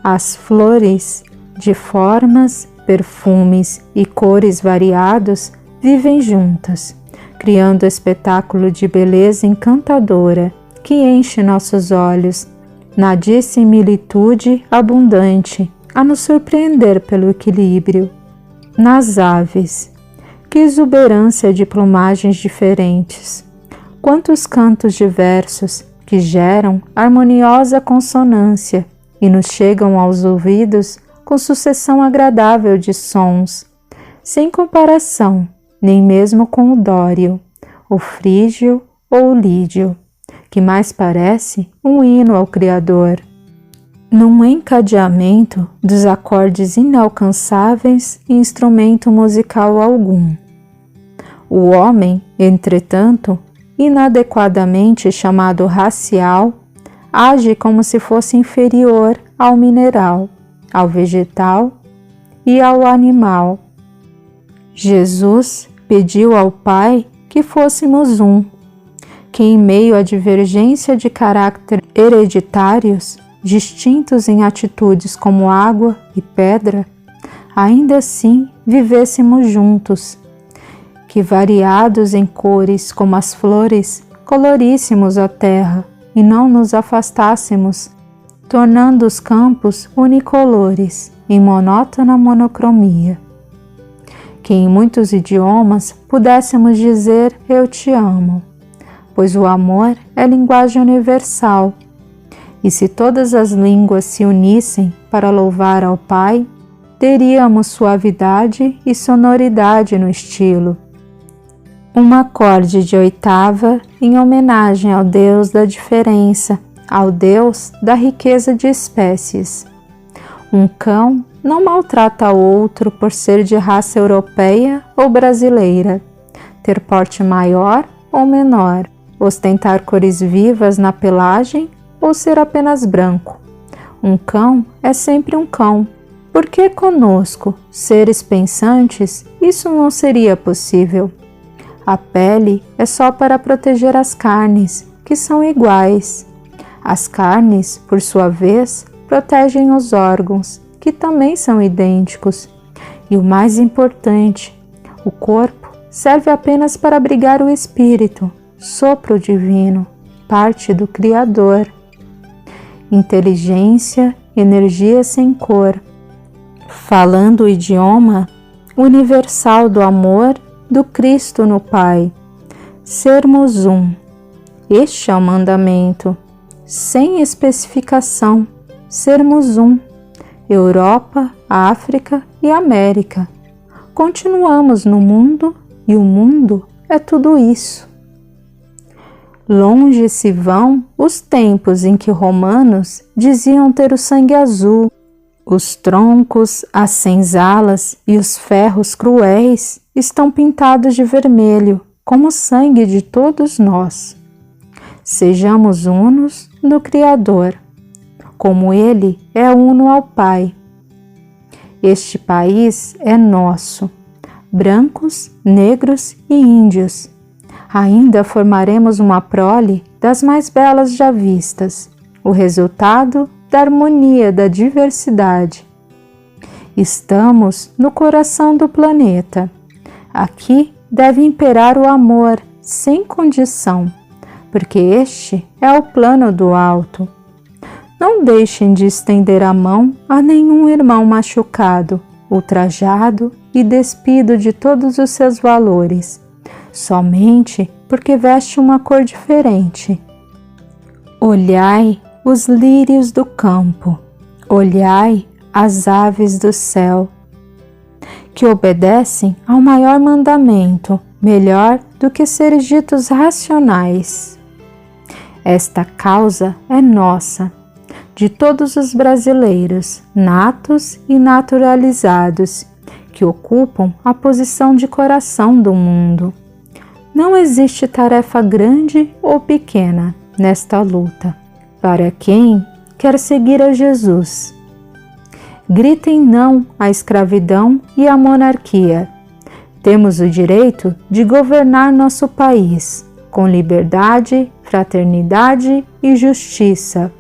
As flores, de formas, perfumes e cores variados, vivem juntas, criando espetáculo de beleza encantadora que enche nossos olhos, na dissimilitude abundante, a nos surpreender pelo equilíbrio. Nas aves, que exuberância de plumagens diferentes! Quantos cantos diversos que geram harmoniosa consonância e nos chegam aos ouvidos com sucessão agradável de sons, sem comparação, nem mesmo com o dório, o frígio ou o lídio, que mais parece um hino ao Criador. Num encadeamento dos acordes inalcançáveis e instrumento musical algum. O homem, entretanto, inadequadamente chamado racial, age como se fosse inferior ao mineral, ao vegetal e ao animal. Jesus pediu ao Pai que fôssemos um, que em meio à divergência de caráter hereditários, distintos em atitudes como água e pedra, ainda assim vivêssemos juntos, que variados em cores como as flores, coloríssemos a terra e não nos afastássemos, tornando os campos unicolores, em monótona monocromia. Que em muitos idiomas pudéssemos dizer eu te amo, pois o amor é linguagem universal, e se todas as línguas se unissem para louvar ao Pai, teríamos suavidade e sonoridade no estilo. Um acorde de oitava em homenagem ao Deus da diferença, ao Deus da riqueza de espécies. Um cão não maltrata outro por ser de raça europeia ou brasileira, ter porte maior ou menor, ostentar cores vivas na pelagem ou ser apenas branco. Um cão é sempre um cão. Porque conosco, seres pensantes, isso não seria possível? A pele é só para proteger as carnes, que são iguais. As carnes, por sua vez, protegem os órgãos, que também são idênticos. E o mais importante, o corpo serve apenas para abrigar o espírito, sopro divino, parte do Criador. Inteligência, energia sem cor, falando o idioma universal do amor do Cristo no Pai. Sermos um. Este é o mandamento, sem especificação, sermos um. Europa, África e América. Continuamos no mundo e o mundo é tudo isso. Longe se vão os tempos em que romanos diziam ter o sangue azul. Os troncos, as senzalas e os ferros cruéis estão pintados de vermelho, como o sangue de todos nós. Sejamos unos no Criador, como Ele é uno ao Pai. Este país é nosso, brancos, negros e índios. Ainda formaremos uma prole das mais belas já vistas, o resultado da harmonia da diversidade. Estamos no coração do planeta. Aqui deve imperar o amor sem condição, porque este é o plano do alto. Não deixem de estender a mão a nenhum irmão machucado, ultrajado e despido de todos os seus valores, somente porque veste uma cor diferente. Olhai os lírios do campo, olhai as aves do céu, que obedecem ao maior mandamento, melhor do que seres ditos racionais. Esta causa é nossa, de todos os brasileiros, natos e naturalizados, que ocupam a posição de coração do mundo. Não existe tarefa grande ou pequena nesta luta, para quem quer seguir a Jesus. Gritem não à escravidão e à monarquia. Temos o direito de governar nosso país com liberdade, fraternidade e justiça,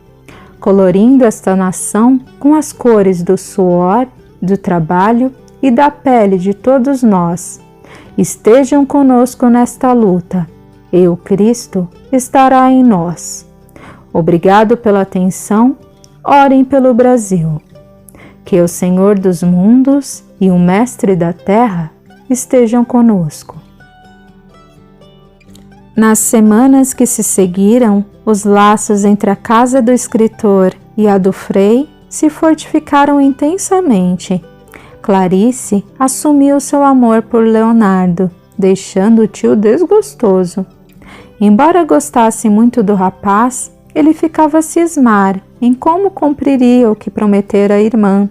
colorindo esta nação com as cores do suor, do trabalho e da pele de todos nós. Estejam conosco nesta luta, e o Cristo estará em nós. Obrigado pela atenção, orem pelo Brasil. Que o Senhor dos mundos e o Mestre da terra estejam conosco. Nas semanas que se seguiram, os laços entre a casa do escritor e a do Frei se fortificaram intensamente. Clarice assumiu seu amor por Leonardo, deixando o tio desgostoso. Embora gostasse muito do rapaz, ele ficava a cismar em como cumpriria o que prometera à irmã.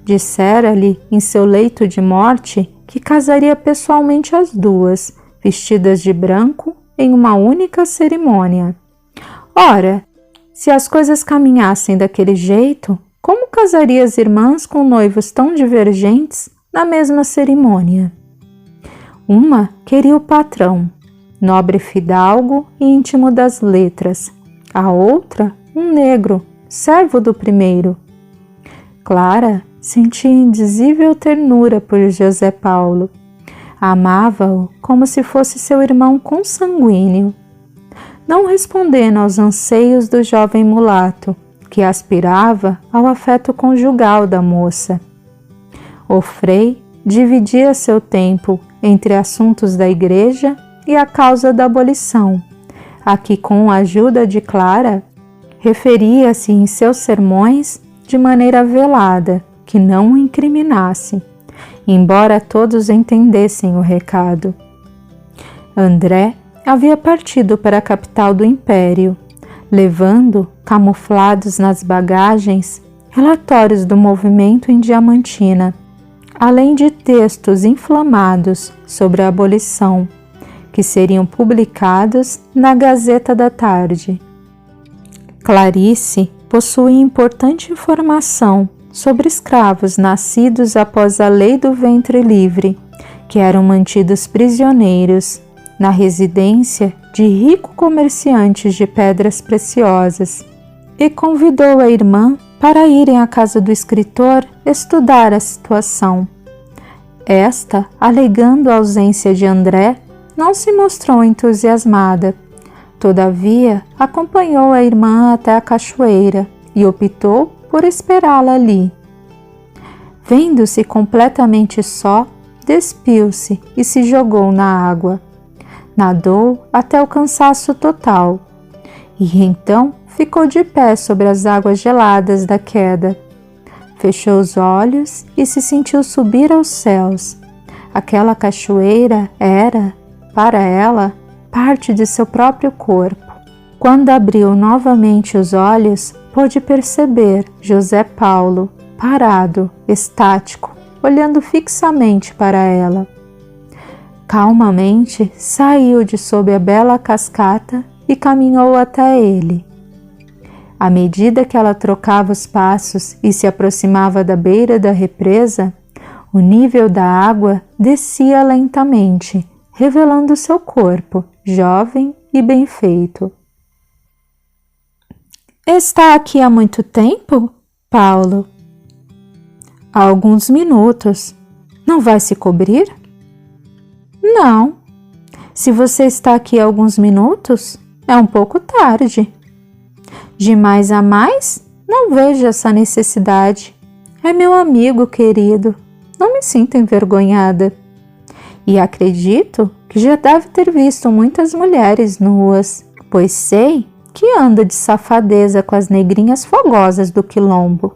Dissera-lhe em seu leito de morte que casaria pessoalmente as duas, vestidas de branco, em uma única cerimônia. Ora, se as coisas caminhassem daquele jeito, como casaria as irmãs com noivos tão divergentes na mesma cerimônia? Uma queria o patrão, nobre fidalgo e íntimo das letras. A outra, um negro, servo do primeiro. Clara sentia indizível ternura por José Paulo. Amava-o como se fosse seu irmão consanguíneo. Não respondendo aos anseios do jovem mulato, que aspirava ao afeto conjugal da moça. O Frei dividia seu tempo entre assuntos da igreja e a causa da abolição, a que, com a ajuda de Clara, referia-se em seus sermões de maneira velada, que não o incriminasse, embora todos entendessem o recado. André havia partido para a capital do império, levando, camuflados nas bagagens, relatórios do movimento em Diamantina, além de textos inflamados sobre a abolição, que seriam publicados na Gazeta da Tarde. Clarice possuía importante informação sobre escravos nascidos após a lei do ventre livre, que eram mantidos prisioneiros na residência de ricos comerciantes de pedras preciosas, e convidou a irmã para irem à casa do escritor estudar a situação. Esta, alegando a ausência de André, não se mostrou entusiasmada. Todavia, acompanhou a irmã até a cachoeira e optou por esperá-la ali. Vendo-se completamente só, despiu-se e se jogou na água. Nadou até o cansaço total e então ficou de pé sobre as águas geladas da queda. Fechou os olhos e se sentiu subir aos céus. Aquela cachoeira era, para ela, parte de seu próprio corpo. Quando abriu novamente os olhos, pôde perceber José Paulo, parado, estático, olhando fixamente para ela. Calmamente saiu de sob a bela cascata e caminhou até ele. À medida que ela trocava os passos e se aproximava da beira da represa, o nível da água descia lentamente, revelando seu corpo, jovem e bem feito. Está aqui há muito tempo, Paulo? Há alguns minutos. Não vai se cobrir? Não. Se você está aqui há alguns minutos, é um pouco tarde. De mais a mais, não vejo essa necessidade. É meu amigo querido. Não me sinto envergonhada. E acredito que já deve ter visto muitas mulheres nuas, pois sei que anda de safadeza com as negrinhas fogosas do quilombo.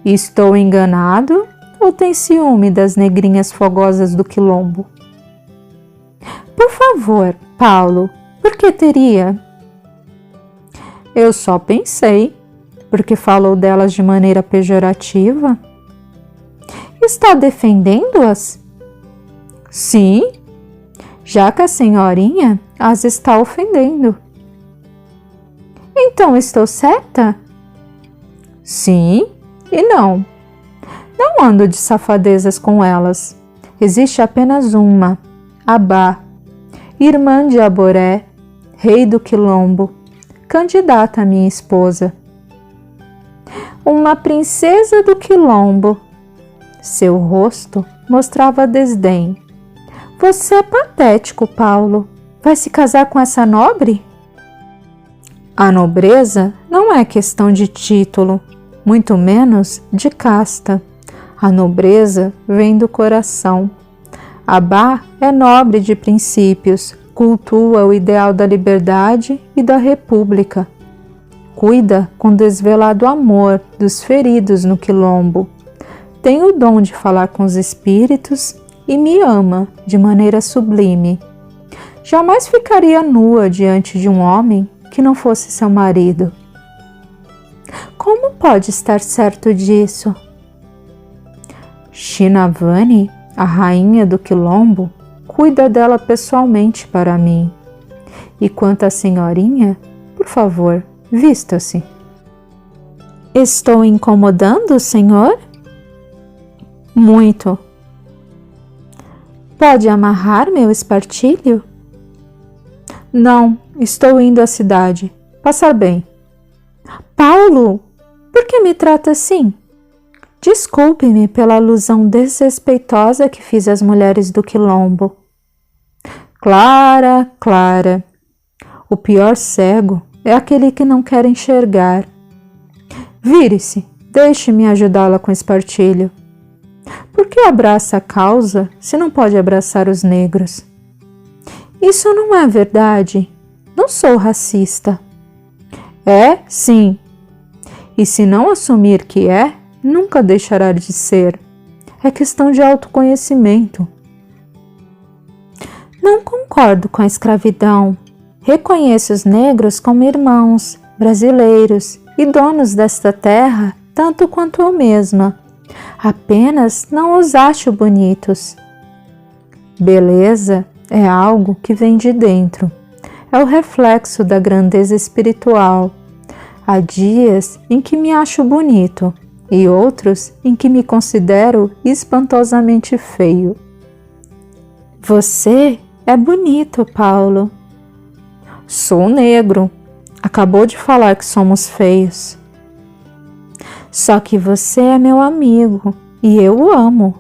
Estou enganado ou tem ciúme das negrinhas fogosas do quilombo? Por favor, Paulo, por que teria? Eu só pensei, porque falou delas de maneira pejorativa. Está defendendo-as? Sim, já que a senhorinha as está ofendendo. Então estou certa? Sim e não. Não ando de safadezas com elas. Existe apenas uma, Abá, irmã de Aboré, rei do quilombo, candidata a minha esposa. Uma princesa do quilombo. Seu rosto mostrava desdém. Você é patético, Paulo. Vai se casar com essa nobre? A nobreza não é questão de título, muito menos de casta. A nobreza vem do coração. Abá é nobre de princípios, cultua o ideal da liberdade e da república. Cuida com desvelado amor dos feridos no quilombo. Tem o dom de falar com os espíritos e me ama de maneira sublime. Jamais ficaria nua diante de um homem que não fosse seu marido. Como pode estar certo disso? Chinavani, a rainha do quilombo, cuida dela pessoalmente para mim. E quanto à senhorinha, por favor, vista-se. Estou incomodando o senhor? Muito. Pode amarrar meu espartilho? Não, estou indo à cidade. Passar bem. Paulo, por que me trata assim? Desculpe-me pela alusão desrespeitosa que fiz às mulheres do quilombo. Clara, Clara. O pior cego é aquele que não quer enxergar. Vire-se, deixe-me ajudá-la com o espartilho. Por que abraça a causa se não pode abraçar os negros? Isso não é verdade. Não sou racista. É, sim. E se não assumir que é, nunca deixará de ser. É questão de autoconhecimento. Não concordo com a escravidão. Reconheço os negros como irmãos, brasileiros, e donos desta terra tanto quanto eu mesma. Apenas não os acho bonitos. Beleza é algo que vem de dentro. É o reflexo da grandeza espiritual. Há dias em que me acho bonito e outros em que me considero espantosamente feio. Você é bonito, Paulo. Sou negro. Acabou de falar que somos feios. Só que você é meu amigo e eu o amo.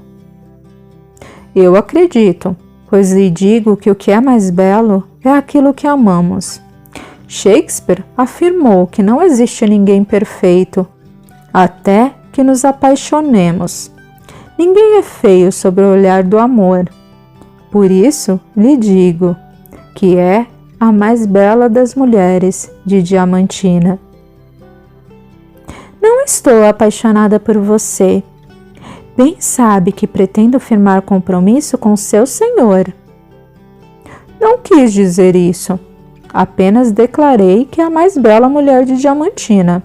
Eu acredito, pois lhe digo que o que é mais belo é aquilo que amamos. Shakespeare afirmou que não existe ninguém perfeito, até que nos apaixonemos. Ninguém é feio sob o olhar do amor. Por isso lhe digo que é a mais bela das mulheres de Diamantina. Não estou apaixonada por você. Bem sabe que pretendo firmar compromisso com seu senhor. Não quis dizer isso. Apenas declarei que é a mais bela mulher de Diamantina,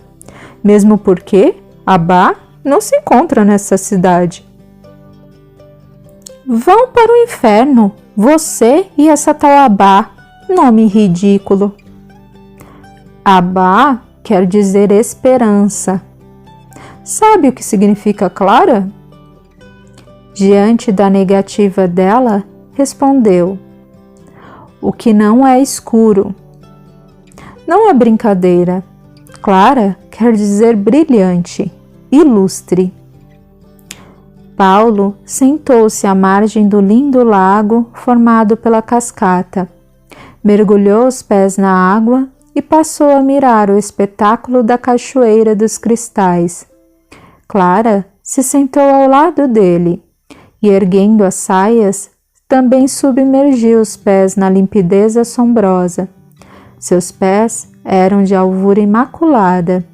mesmo porque Abá não se encontra nessa cidade. Vão para o inferno, você e essa tal Abá, nome ridículo. Abá quer dizer esperança. Sabe o que significa Clara? Diante da negativa dela, respondeu: o que não é escuro. Não é brincadeira. Clara quer dizer brilhante, ilustre. Paulo sentou-se à margem do lindo lago formado pela cascata, mergulhou os pés na água e passou a mirar o espetáculo da cachoeira dos cristais. Clara se sentou ao lado dele e, erguendo as saias, também submergiu os pés na limpidez assombrosa. Seus pés eram de alvura imaculada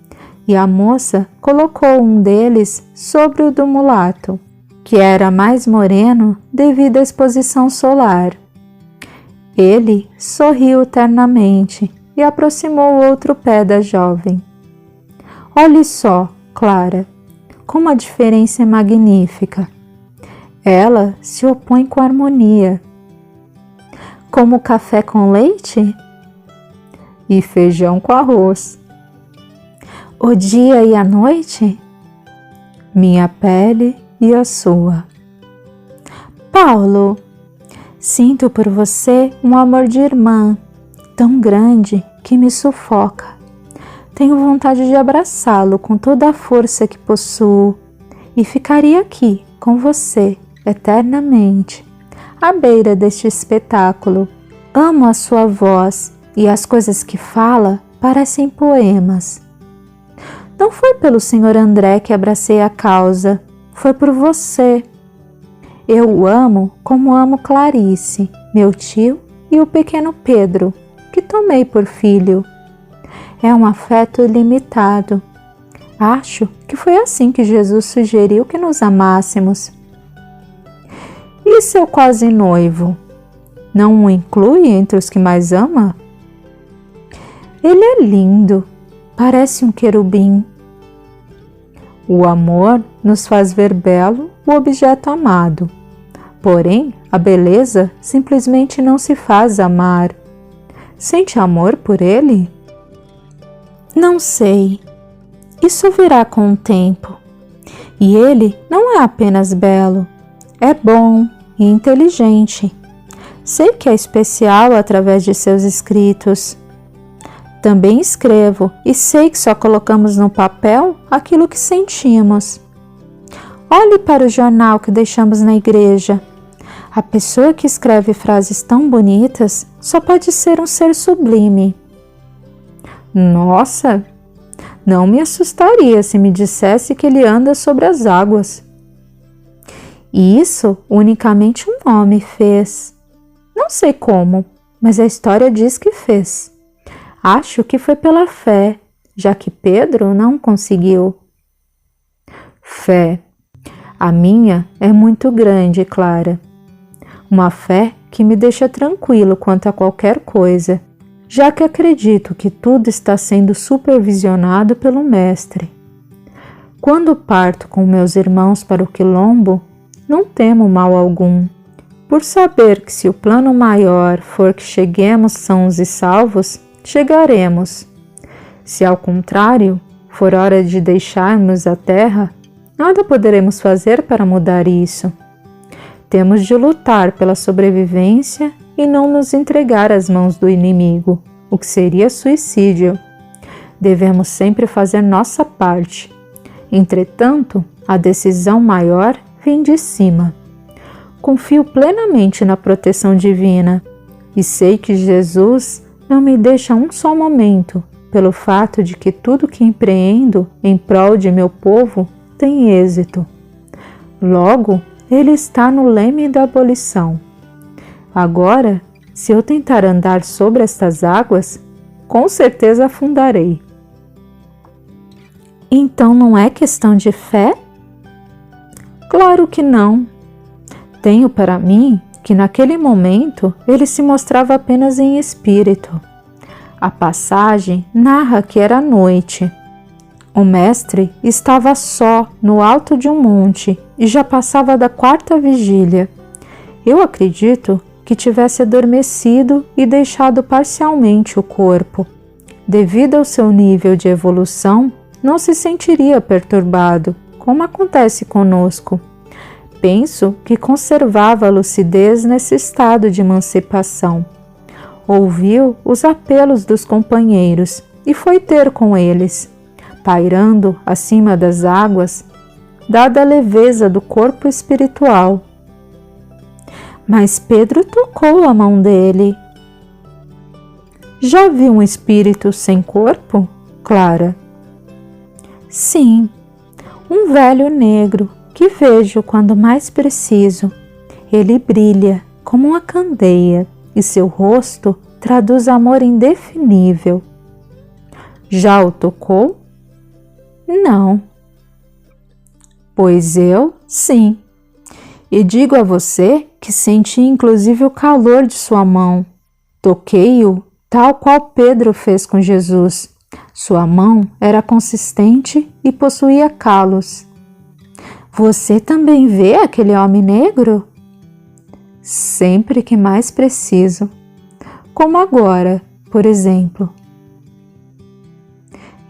e a moça colocou um deles sobre o do mulato, que era mais moreno devido à exposição solar. Ele sorriu ternamente e aproximou o outro pé da jovem. Olhe só, Clara, como a diferença é magnífica. Ela se opõe com harmonia. Como café com leite? E feijão com arroz. O dia e a noite? Minha pele e a sua. Paulo, sinto por você um amor de irmã, tão grande que me sufoca. Tenho vontade de abraçá-lo com toda a força que possuo e ficaria aqui com você eternamente, à beira deste espetáculo. Amo a sua voz e as coisas que fala parecem poemas. Não foi pelo Sr. André que abracei a causa, foi por você. Eu o amo como amo Clarice, meu tio e o pequeno Pedro, que tomei por filho. É um afeto ilimitado. Acho que foi assim que Jesus sugeriu que nos amássemos. E seu quase noivo? Não o inclui entre os que mais ama? Ele é lindo, parece um querubim. O amor nos faz ver belo o objeto amado. Porém, a beleza simplesmente não se faz amar. Sente amor por ele? Não sei. Isso virá com o tempo. E ele não é apenas belo, é bom e inteligente. Sei que é especial através de seus escritos. Também escrevo e sei que só colocamos no papel aquilo que sentimos. Olhe para o jornal que deixamos na igreja. A pessoa que escreve frases tão bonitas só pode ser um ser sublime. Nossa! Não me assustaria se me dissesse que ele anda sobre as águas. Isso unicamente um homem fez. Não sei como, mas a história diz que fez. Acho que foi pela fé, já que Pedro não conseguiu. Fé. A minha é muito grande, Clara. Uma fé que me deixa tranquilo quanto a qualquer coisa. já que acredito que tudo está sendo supervisionado pelo Mestre. Quando parto com meus irmãos para o quilombo, não temo mal algum, por saber que se o plano maior for que cheguemos sãos e salvos, chegaremos. Se ao contrário, for hora de deixarmos a terra, nada poderemos fazer para mudar isso. Temos de lutar pela sobrevivência e não nos entregar às mãos do inimigo, o que seria suicídio. Devemos sempre fazer nossa parte. Entretanto, a decisão maior vem de cima. Confio plenamente na proteção divina e sei que Jesus não me deixa um só momento, pelo fato de que tudo que empreendo em prol de meu povo tem êxito. Logo, Ele está no leme da abolição. Agora, se eu tentar andar sobre estas águas, com certeza afundarei. Então não é questão de fé? Claro que não. Tenho para mim que naquele momento ele se mostrava apenas em espírito. A passagem narra que era noite. O mestre estava só no alto de um monte e já passava da 4ª vigília. Eu acredito que tivesse adormecido e deixado parcialmente o corpo. Devido ao seu nível de evolução, não se sentiria perturbado, como acontece conosco. Penso que conservava a lucidez nesse estado de emancipação. Ouviu os apelos dos companheiros e foi ter com eles, pairando acima das águas, dada a leveza do corpo espiritual. Mas Pedro tocou a mão dele. Já viu um espírito sem corpo, Clara? Sim, um velho negro que vejo quando mais preciso. Ele brilha como uma candeia e seu rosto traduz amor indefinível. Já o tocou? Não. Pois eu, sim. E digo a você que senti inclusive o calor de sua mão. Toquei-o tal qual Pedro fez com Jesus. Sua mão era consistente e possuía calos. Você também vê aquele homem negro? Sempre que mais preciso. Como agora, por exemplo.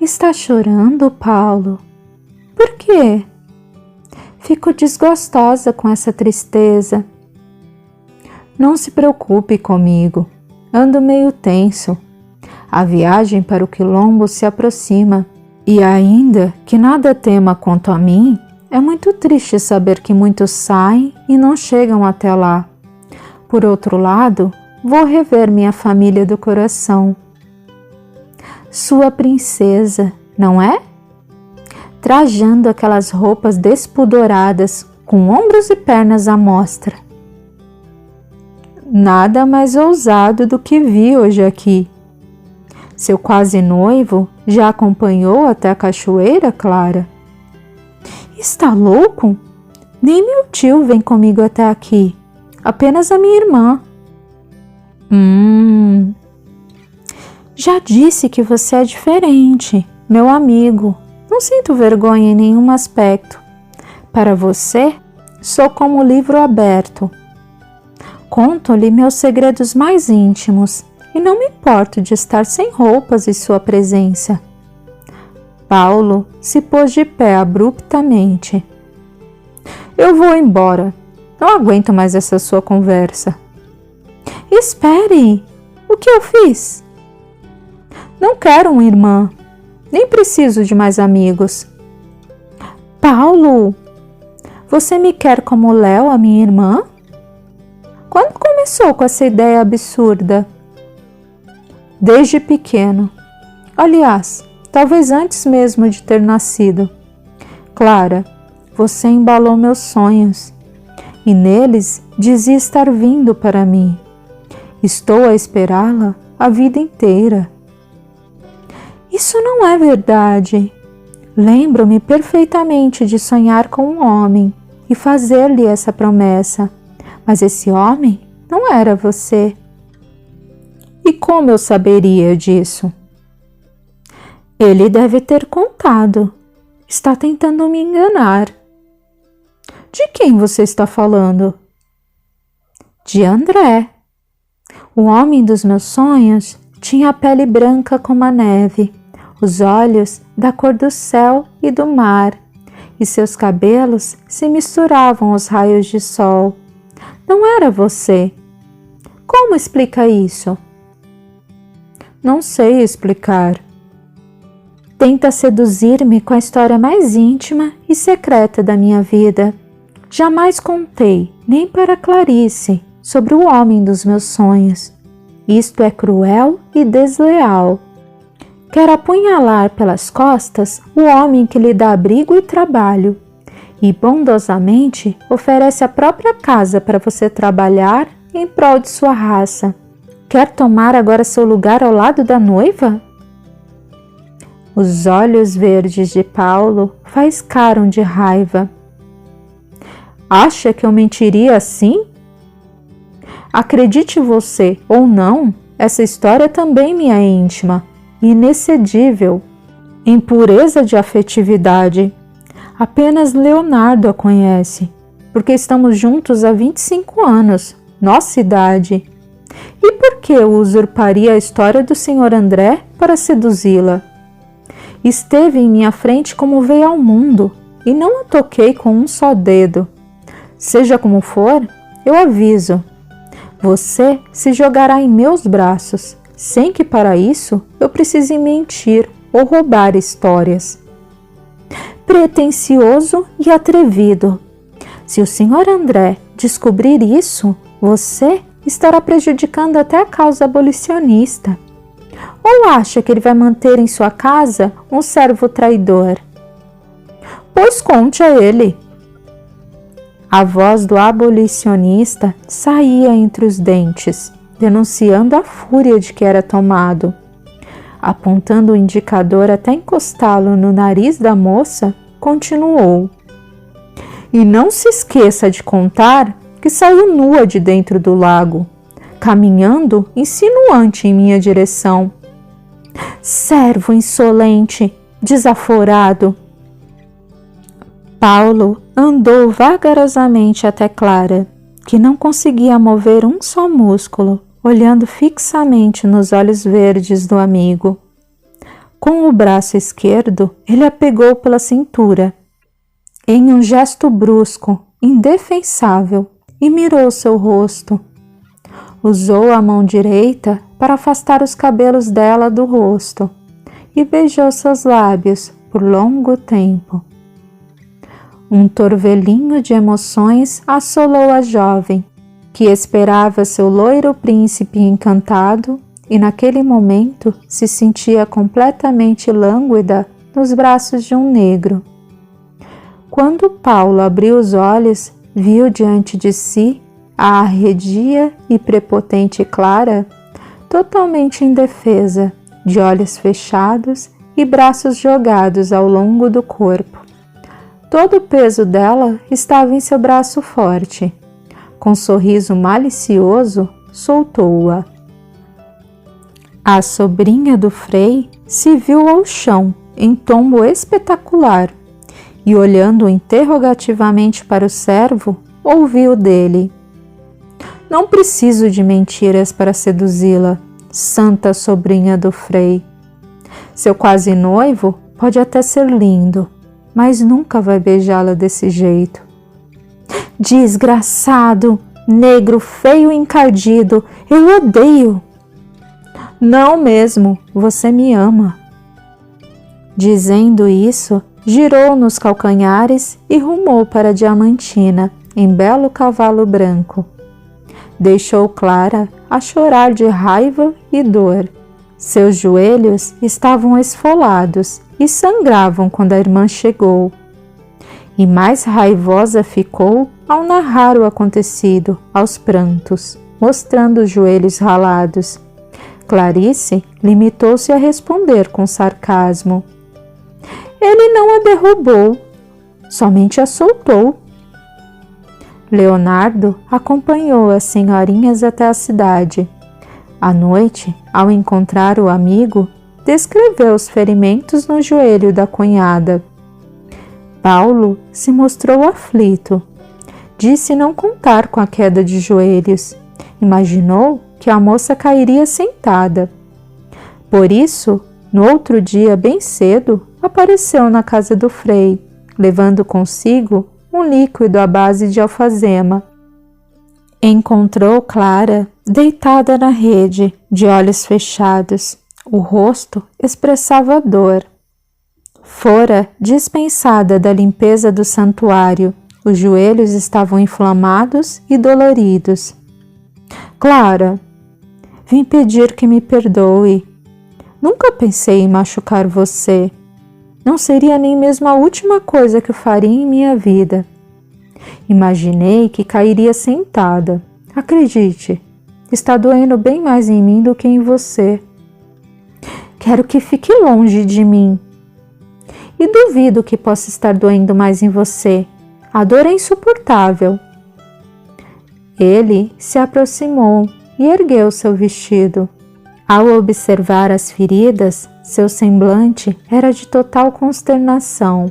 Está chorando, Paulo? Por quê? Fico desgostosa com essa tristeza. Não se preocupe comigo. Ando meio tenso. A viagem para o quilombo se aproxima. E ainda que nada tema quanto a mim, é muito triste saber que muitos saem e não chegam até lá. Por outro lado, vou rever minha família do coração. Sua princesa, não é? Trajando aquelas roupas despudoradas, com ombros e pernas à mostra. Nada mais ousado do que vi hoje aqui. Seu quase noivo já acompanhou até a cachoeira, Clara? Está louco? Nem meu tio vem comigo até aqui, apenas a minha irmã. Já disse que você é diferente, meu amigo. Não sinto vergonha em nenhum aspecto. Para você, sou como um livro aberto. Conto-lhe meus segredos mais íntimos e não me importo de estar sem roupas em sua presença. Paulo se pôs de pé abruptamente. Eu vou embora. Não aguento mais essa sua conversa. Espere! O que eu fiz? Não quero uma irmã. Nem preciso de mais amigos. Paulo, você me quer como Léo, a minha irmã? Quando começou com essa ideia absurda? Desde pequeno. Aliás, talvez antes mesmo de ter nascido. Clara, você embalou meus sonhos e neles dizia estar vindo para mim. Estou a esperá-la a vida inteira. Isso não é verdade. Lembro-me perfeitamente de sonhar com um homem e fazer-lhe essa promessa, mas esse homem não era você. E como eu saberia disso? Ele deve ter contado. Está tentando me enganar. De quem você está falando? De André. O homem dos meus sonhos tinha a pele branca como a neve, os olhos da cor do céu e do mar, e seus cabelos se misturavam aos raios de sol. Não era você. Como explica isso? Não sei explicar. Tenta seduzir-me com a história mais íntima e secreta da minha vida. Jamais contei, nem para Clarice, sobre o homem dos meus sonhos. Isto é cruel e desleal. Quer apunhalar pelas costas o homem que lhe dá abrigo e trabalho, e bondosamente oferece a própria casa para você trabalhar em prol de sua raça. Quer tomar agora seu lugar ao lado da noiva? Os olhos verdes de Paulo faiscaram de raiva. Acha que eu mentiria assim? Acredite você ou não, essa história também me é íntima, inexcedível, em pureza de afetividade. Apenas Leonardo a conhece, porque estamos juntos há 25 anos, nossa idade. E por que eu usurparia a história do Sr. André para seduzi-la? Esteve em minha frente como veio ao mundo, e não a toquei com um só dedo. Seja como for, eu aviso. Você se jogará em meus braços, sem que para isso eu precise mentir ou roubar histórias. Pretensioso e atrevido. Se o Sr. André descobrir isso, você estará prejudicando até a causa abolicionista. Ou acha que ele vai manter em sua casa um servo traidor? Pois conte a ele. A voz do abolicionista saía entre os dentes, denunciando a fúria de que era tomado. Apontando o indicador até encostá-lo no nariz da moça, continuou. E não se esqueça de contar que saiu nua de dentro do lago, caminhando insinuante em minha direção. Servo insolente, desaforado! Paulo andou vagarosamente até Clara, que não conseguia mover um só músculo, olhando fixamente nos olhos verdes do amigo. Com o braço esquerdo, ele a pegou pela cintura, em um gesto brusco, indefensável, e mirou seu rosto. Usou a mão direita para afastar os cabelos dela do rosto e beijou seus lábios por longo tempo. Um torvelinho de emoções assolou a jovem, que esperava seu loiro príncipe encantado e naquele momento se sentia completamente lânguida nos braços de um negro. Quando Paulo abriu os olhos, viu diante de si a arredia e prepotente Clara, totalmente indefesa, de olhos fechados e braços jogados ao longo do corpo. Todo o peso dela estava em seu braço forte. Com um sorriso malicioso, soltou-a. A sobrinha do Frei se viu ao chão, em tombo espetacular, e olhando interrogativamente para o servo, ouviu dele: Não preciso de mentiras para seduzi-la, santa sobrinha do Frei. Seu quase noivo pode até ser lindo, mas nunca vai beijá-la desse jeito. Desgraçado, negro, feio e encardido, eu odeio. Não mesmo, você me ama. Dizendo isso, girou nos calcanhares e rumou para Diamantina, em belo cavalo branco. Deixou Clara a chorar de raiva e dor. Seus joelhos estavam esfolados e sangravam quando a irmã chegou. E mais raivosa ficou ao narrar o acontecido, aos prantos, mostrando os joelhos ralados. Clarice limitou-se a responder com sarcasmo: Ele não a derrubou, somente a soltou. Leonardo acompanhou as senhorinhas até a cidade. À noite, ao encontrar o amigo, descreveu os ferimentos no joelho da cunhada. Paulo se mostrou aflito. Disse não contar com a queda de joelhos. Imaginou que a moça cairia sentada. Por isso, no outro dia, bem cedo, apareceu na casa do Frei, levando consigo um líquido à base de alfazema. Encontrou Clara deitada na rede, de olhos fechados. O rosto expressava dor. Fora dispensada da limpeza do santuário. Os joelhos estavam inflamados e doloridos. Clara, vim pedir que me perdoe. Nunca pensei em machucar você. Não seria nem mesmo a última coisa que eu faria em minha vida. Imaginei que cairia sentada. Acredite, está doendo bem mais em mim do que em você. Quero que fique longe de mim. E duvido que possa estar doendo mais em você. A dor é insuportável. Ele se aproximou e ergueu seu vestido. Ao observar as feridas, seu semblante era de total consternação.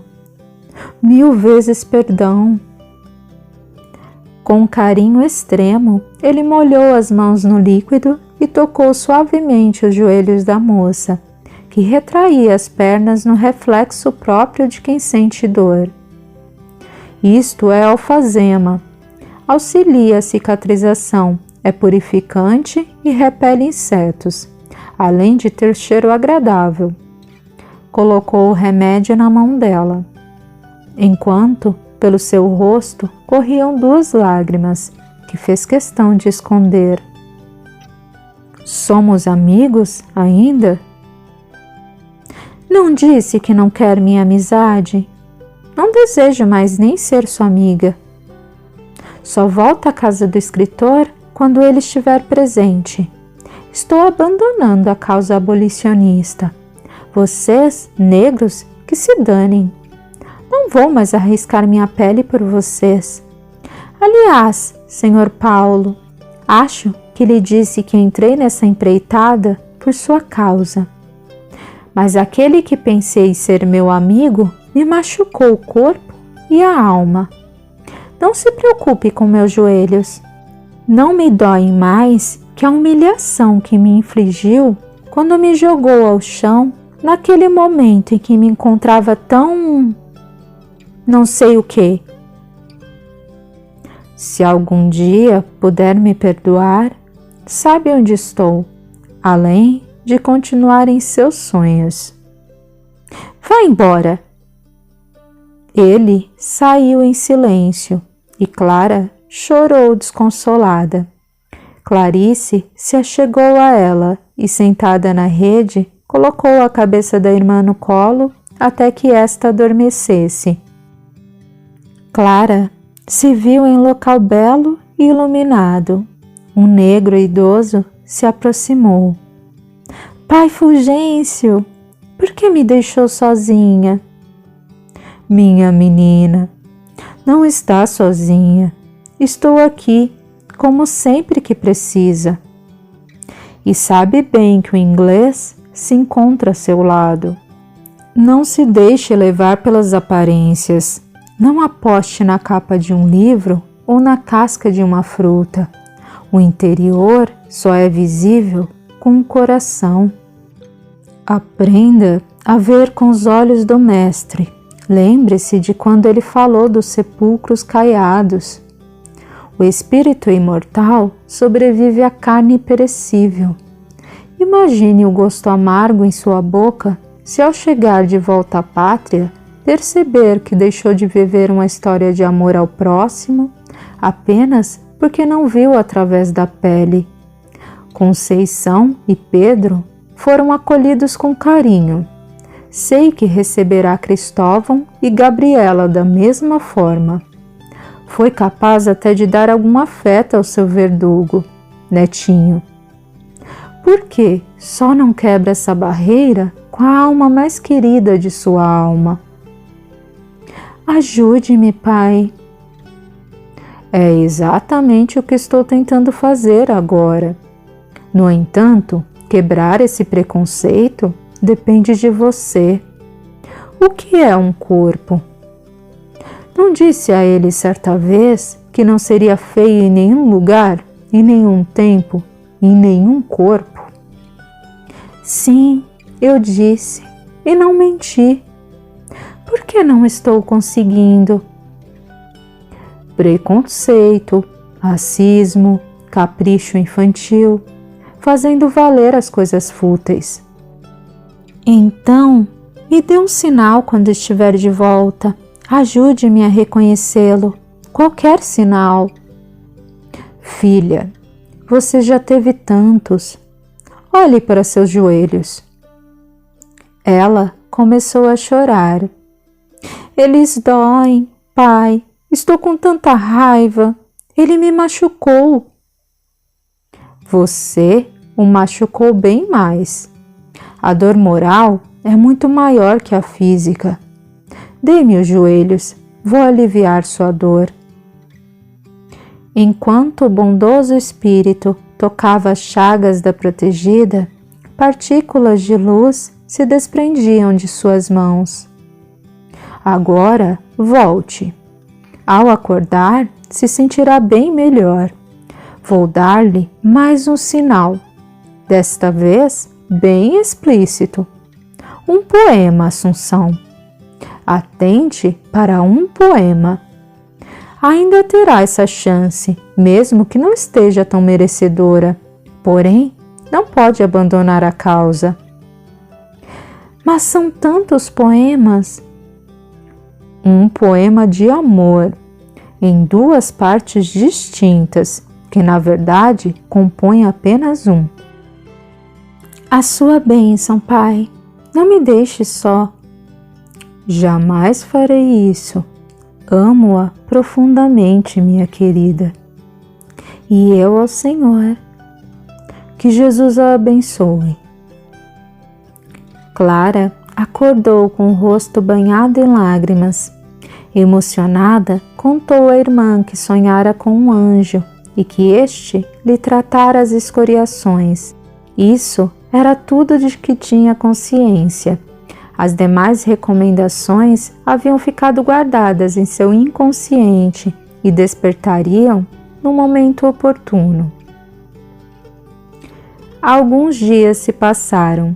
1000 vezes perdão. Com carinho extremo, ele molhou as mãos no líquido e tocou suavemente os joelhos da moça, que retraía as pernas no reflexo próprio de quem sente dor. Isto é alfazema. Auxilia a cicatrização, é purificante e repele insetos, além de ter cheiro agradável. Colocou o remédio na mão dela, enquanto pelo seu rosto corriam 2 lágrimas, que fez questão de esconder. Somos amigos ainda? Não disse que não quer minha amizade? Não desejo mais nem ser sua amiga. Só volto à casa do escritor quando ele estiver presente. Estou abandonando a causa abolicionista. Vocês, negros, que se danem. Não vou mais arriscar minha pele por vocês. Aliás, senhor Paulo, acho que lhe disse que entrei nessa empreitada por sua causa. Mas aquele que pensei ser meu amigo me machucou o corpo e a alma. Não se preocupe com meus joelhos. Não me doem mais que a humilhação que me infligiu quando me jogou ao chão naquele momento em que me encontrava tão... não sei o que. Se algum dia puder me perdoar, sabe onde estou, além de continuar em seus sonhos. Vá embora. Ele saiu em silêncio e Clara chorou desconsolada. Clarice se achegou a ela e, sentada na rede, colocou a cabeça da irmã no colo até que esta adormecesse. Clara se viu em local belo e iluminado. Um negro idoso se aproximou. Pai Fulgêncio, por que me deixou sozinha? Minha menina, não está sozinha. Estou aqui, como sempre que precisa. E sabe bem que o inglês se encontra a seu lado. Não se deixe levar pelas aparências. Não aposte na capa de um livro ou na casca de uma fruta. O interior só é visível com o coração. Aprenda a ver com os olhos do Mestre. Lembre-se de quando ele falou dos sepulcros caiados. O espírito imortal sobrevive à carne perecível. Imagine o gosto amargo em sua boca se, ao chegar de volta à pátria, perceber que deixou de viver uma história de amor ao próximo apenas porque não viu através da pele. Conceição e Pedro foram acolhidos com carinho. Sei que receberá Cristóvão e Gabriela da mesma forma. Foi capaz até de dar algum afeto ao seu verdugo, netinho. Por que só não quebra essa barreira com a alma mais querida de sua alma? Ajude-me, pai. É exatamente o que estou tentando fazer agora. No entanto, quebrar esse preconceito depende de você. O que é um corpo? Não disse a ele certa vez que não seria feio em nenhum lugar, em nenhum tempo, em nenhum corpo? Sim, eu disse, e não menti. Por que não estou conseguindo? Preconceito, racismo, capricho infantil, fazendo valer as coisas fúteis. Então, me dê um sinal quando estiver de volta. Ajude-me a reconhecê-lo. Qualquer sinal. Filha, você já teve tantos. Olhe para seus joelhos. Ela começou a chorar. Eles doem, pai. Estou com tanta raiva. Ele me machucou. Você o machucou bem mais. A dor moral é muito maior que a física. Dê-me os joelhos, vou aliviar sua dor. Enquanto o bondoso espírito tocava as chagas da protegida, partículas de luz se desprendiam de suas mãos. Agora volte. Ao acordar, se sentirá bem melhor. Vou dar-lhe mais um sinal, desta vez bem explícito. Um poema, Assunção. Atente para um poema. Ainda terá essa chance, mesmo que não esteja tão merecedora. Porém, não pode abandonar a causa. Mas são tantos poemas. Um poema de amor, em duas partes distintas, que na verdade compõem apenas um. A sua bênção, pai. Não me deixe só. Jamais farei isso. Amo-a profundamente, minha querida. E eu ao Senhor. Que Jesus a abençoe. Clara acordou com o rosto banhado em lágrimas. Emocionada, contou à irmã que sonhara com um anjo e que este lhe tratara as escoriações. Isso era tudo de que tinha consciência. As demais recomendações haviam ficado guardadas em seu inconsciente e despertariam no momento oportuno. Alguns dias se passaram.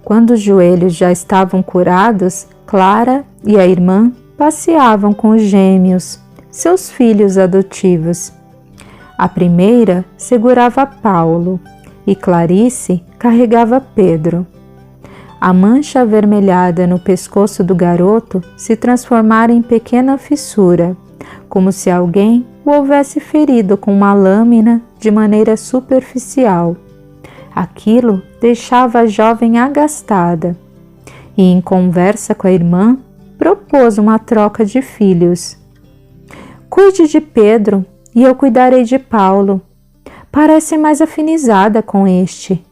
Quando os joelhos já estavam curados, Clara e a irmã passeavam com os gêmeos, seus filhos adotivos. A primeira segurava Paulo e Clarice carregava Pedro. A mancha avermelhada no pescoço do garoto se transformara em pequena fissura, como se alguém o houvesse ferido com uma lâmina de maneira superficial. Aquilo deixava a jovem agastada e, em conversa com a irmã, propôs uma troca de filhos. Cuide de Pedro e eu cuidarei de Paulo. Parece mais afinizada com este.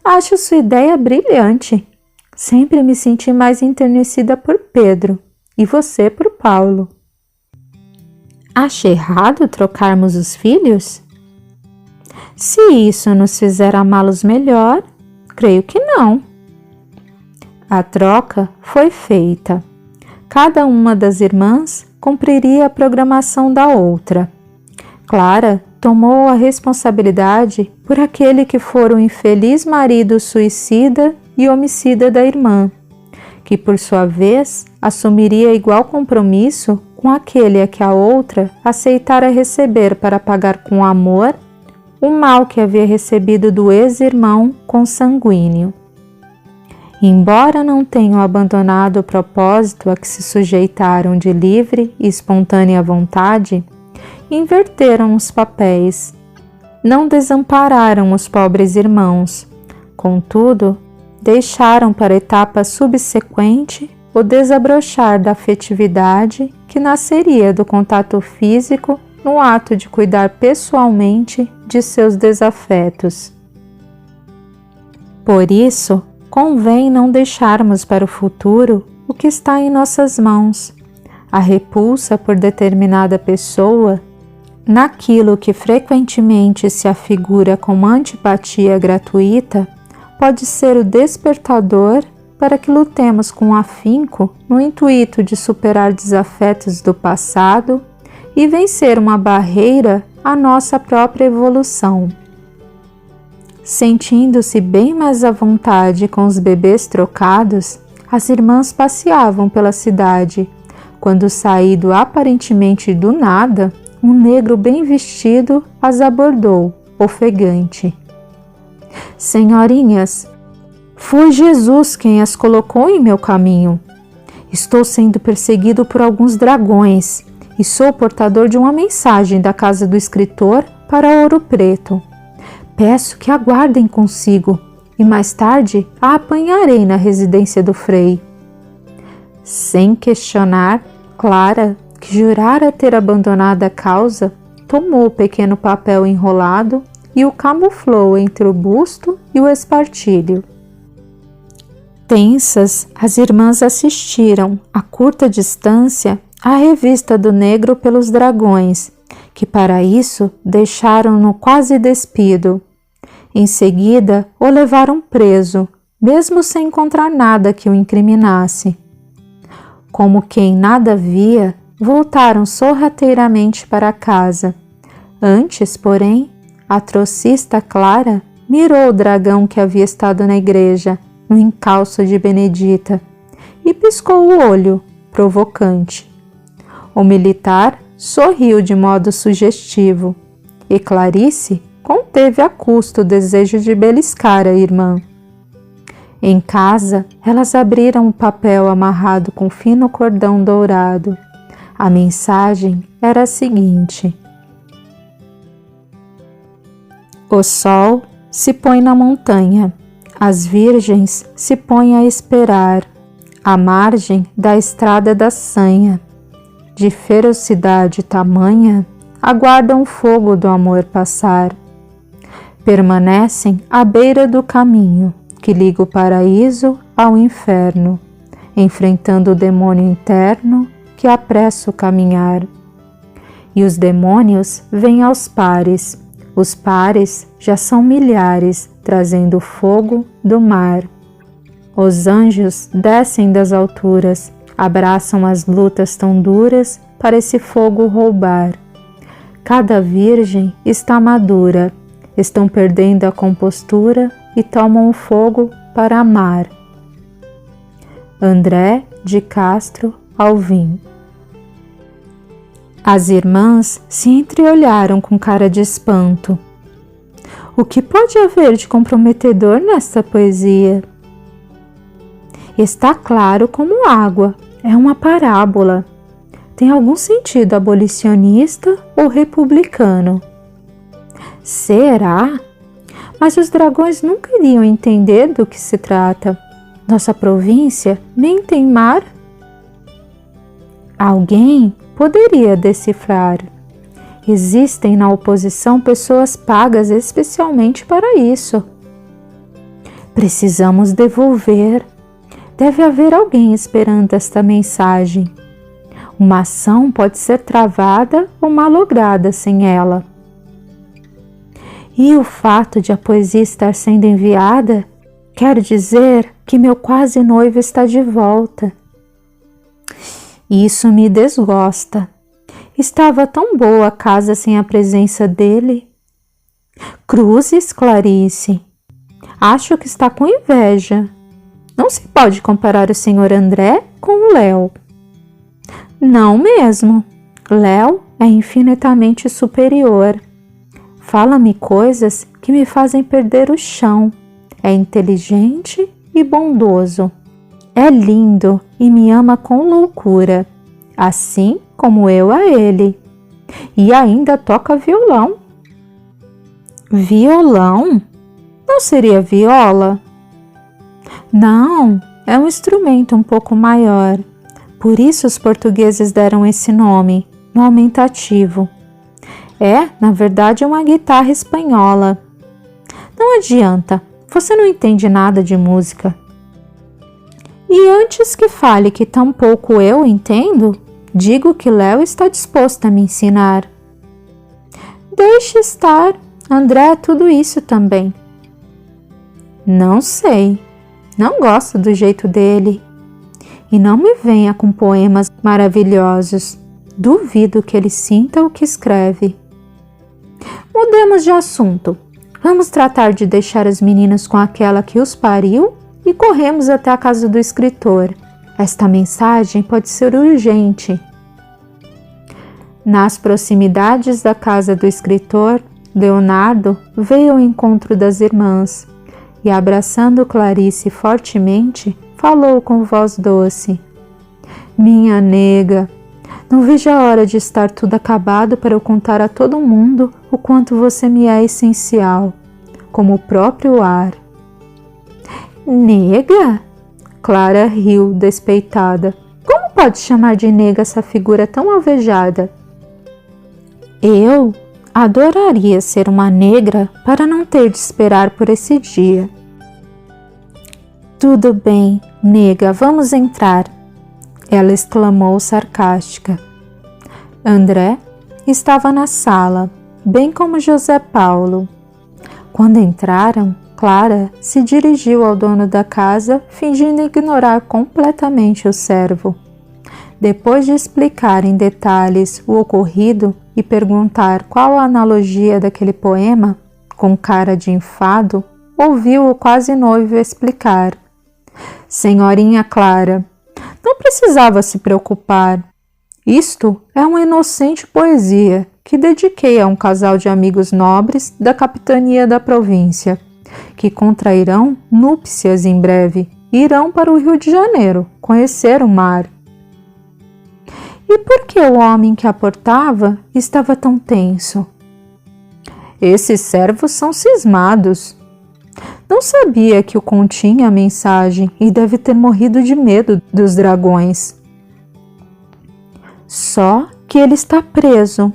Acho sua ideia brilhante. Sempre me senti mais enternecida por Pedro e você por Paulo. Acha errado trocarmos os filhos? Se isso nos fizer amá-los melhor, creio que não. A troca foi feita. Cada uma das irmãs cumpriria a programação da outra. Clara tomou a responsabilidade por aquele que fora o infeliz marido suicida e homicida da irmã, que por sua vez assumiria igual compromisso com aquele a que a outra aceitara receber para pagar com amor o mal que havia recebido do ex-irmão consanguíneo. Embora não tenham abandonado o propósito a que se sujeitaram de livre e espontânea vontade, inverteram os papéis. Não desampararam os pobres irmãos. Contudo, deixaram para a etapa subsequente o desabrochar da afetividade que nasceria do contato físico no ato de cuidar pessoalmente de seus desafetos. Por isso, convém não deixarmos para o futuro o que está em nossas mãos. A repulsa por determinada pessoa naquilo que frequentemente se afigura como antipatia gratuita, pode ser o despertador para que lutemos com afinco no intuito de superar desafetos do passado e vencer uma barreira à nossa própria evolução. Sentindo-se bem mais à vontade com os bebês trocados, as irmãs passeavam pela cidade, quando saído aparentemente do nada, um negro bem vestido as abordou, ofegante. Senhorinhas, foi Jesus quem as colocou em meu caminho. Estou sendo perseguido por alguns dragões e sou portador de uma mensagem da casa do escritor para Ouro Preto. Peço que aguardem consigo e mais tarde a apanharei na residência do Frei. Sem questionar, Clara, que jurara ter abandonado a causa, tomou o pequeno papel enrolado e o camuflou entre o busto e o espartilho. Tensas, as irmãs assistiram, a curta distância, à revista do negro pelos dragões, que para isso deixaram-no quase despido. Em seguida, o levaram preso, mesmo sem encontrar nada que o incriminasse. Como quem nada via, voltaram sorrateiramente para casa. Antes, porém, a trocista Clara mirou o dragão que havia estado na igreja, no encalço de Benedita, e piscou o olho, provocante. O militar sorriu de modo sugestivo, e Clarice conteve a custo o desejo de beliscar a irmã. Em casa, elas abriram o papel amarrado com fino cordão dourado. A mensagem era a seguinte: o sol se põe na montanha, as virgens se põem a esperar, à margem da estrada da sanha. De ferocidade tamanha, aguardam o fogo do amor passar. Permanecem à beira do caminho que liga o paraíso ao inferno, enfrentando o demônio interno que apressa o caminhar. E os demônios vêm aos pares, os pares já são milhares, trazendo o fogo do mar. Os anjos descem das alturas, abraçam as lutas tão duras para esse fogo roubar. Cada virgem está madura, estão perdendo a compostura e tomam o fogo para amar. André de Castro Alvim. As irmãs se entreolharam com cara de espanto. O que pode haver de comprometedor nesta poesia? Está claro como água, é uma parábola. Tem algum sentido abolicionista ou republicano? Será? Mas os dragões nunca iriam entender do que se trata. Nossa província nem tem mar. Alguém poderia decifrar. Existem na oposição pessoas pagas especialmente para isso. Precisamos devolver. Deve haver alguém esperando esta mensagem. Uma ação pode ser travada ou malograda sem ela. E o fato de a poesia estar sendo enviada quer dizer que meu quase noivo está de volta. Isso me desgosta. Estava tão boa a casa sem a presença dele. Cruzes, Clarice. Acho que está com inveja. Não se pode comparar o Sr. André com o Léo. Não mesmo. Léo é infinitamente superior. Fala-me coisas que me fazem perder o chão. É inteligente e bondoso. É lindo e me ama com loucura, assim como eu a ele. E ainda toca violão. Violão? Não seria viola? Não, é um instrumento um pouco maior. Por isso os portugueses deram esse nome, no aumentativo. É, na verdade, uma guitarra espanhola. Não adianta, você não entende nada de música. E antes que fale que tampouco eu entendo, digo que Léo está disposto a me ensinar. Deixe estar. André é tudo isso também. Não sei. Não gosto do jeito dele. E não me venha com poemas maravilhosos. Duvido que ele sinta o que escreve. Mudemos de assunto. Vamos tratar de deixar os meninos com aquela que os pariu e corremos até a casa do escritor. Esta mensagem pode ser urgente. Nas proximidades da casa do escritor, Leonardo veio ao encontro das irmãs e, abraçando Clarice fortemente, falou com voz doce. Minha nega, não vejo a hora de estar tudo acabado para eu contar a todo mundo o quanto você me é essencial, como o próprio ar. Nega? Clara riu, despeitada. Como pode chamar de nega essa figura tão alvejada? Eu adoraria ser uma negra para não ter de esperar por esse dia. Tudo bem, nega, vamos entrar, ela exclamou sarcástica. André estava na sala, bem como José Paulo. Quando entraram, Clara se dirigiu ao dono da casa, fingindo ignorar completamente o servo. Depois de explicar em detalhes o ocorrido e perguntar qual a analogia daquele poema, com cara de enfado, ouviu o quase noivo explicar. Senhorinha Clara, não precisava se preocupar. Isto é uma inocente poesia que dediquei a um casal de amigos nobres da capitania da província, que contrairão núpcias em breve e irão para o Rio de Janeiro conhecer o mar. E por que o homem que a portava estava tão tenso? Esses servos são cismados. Não sabia que o continha a mensagem e deve ter morrido de medo dos dragões. Só que ele está preso.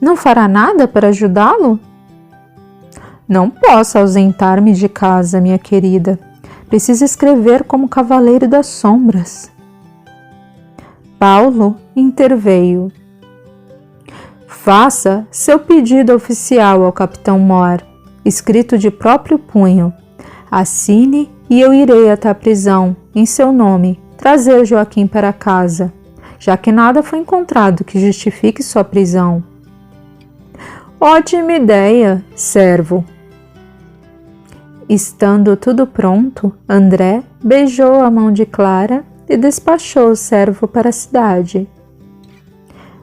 Não fará nada para ajudá-lo? Não posso ausentar-me de casa, minha querida. Preciso escrever como Cavaleiro das Sombras. Paulo interveio. Faça seu pedido oficial ao Capitão Mor, escrito de próprio punho. Assine e eu irei até a prisão, em seu nome, trazer Joaquim para casa, já que nada foi encontrado que justifique sua prisão. Ótima ideia, servo. Estando tudo pronto, André beijou a mão de Clara e despachou o servo para a cidade.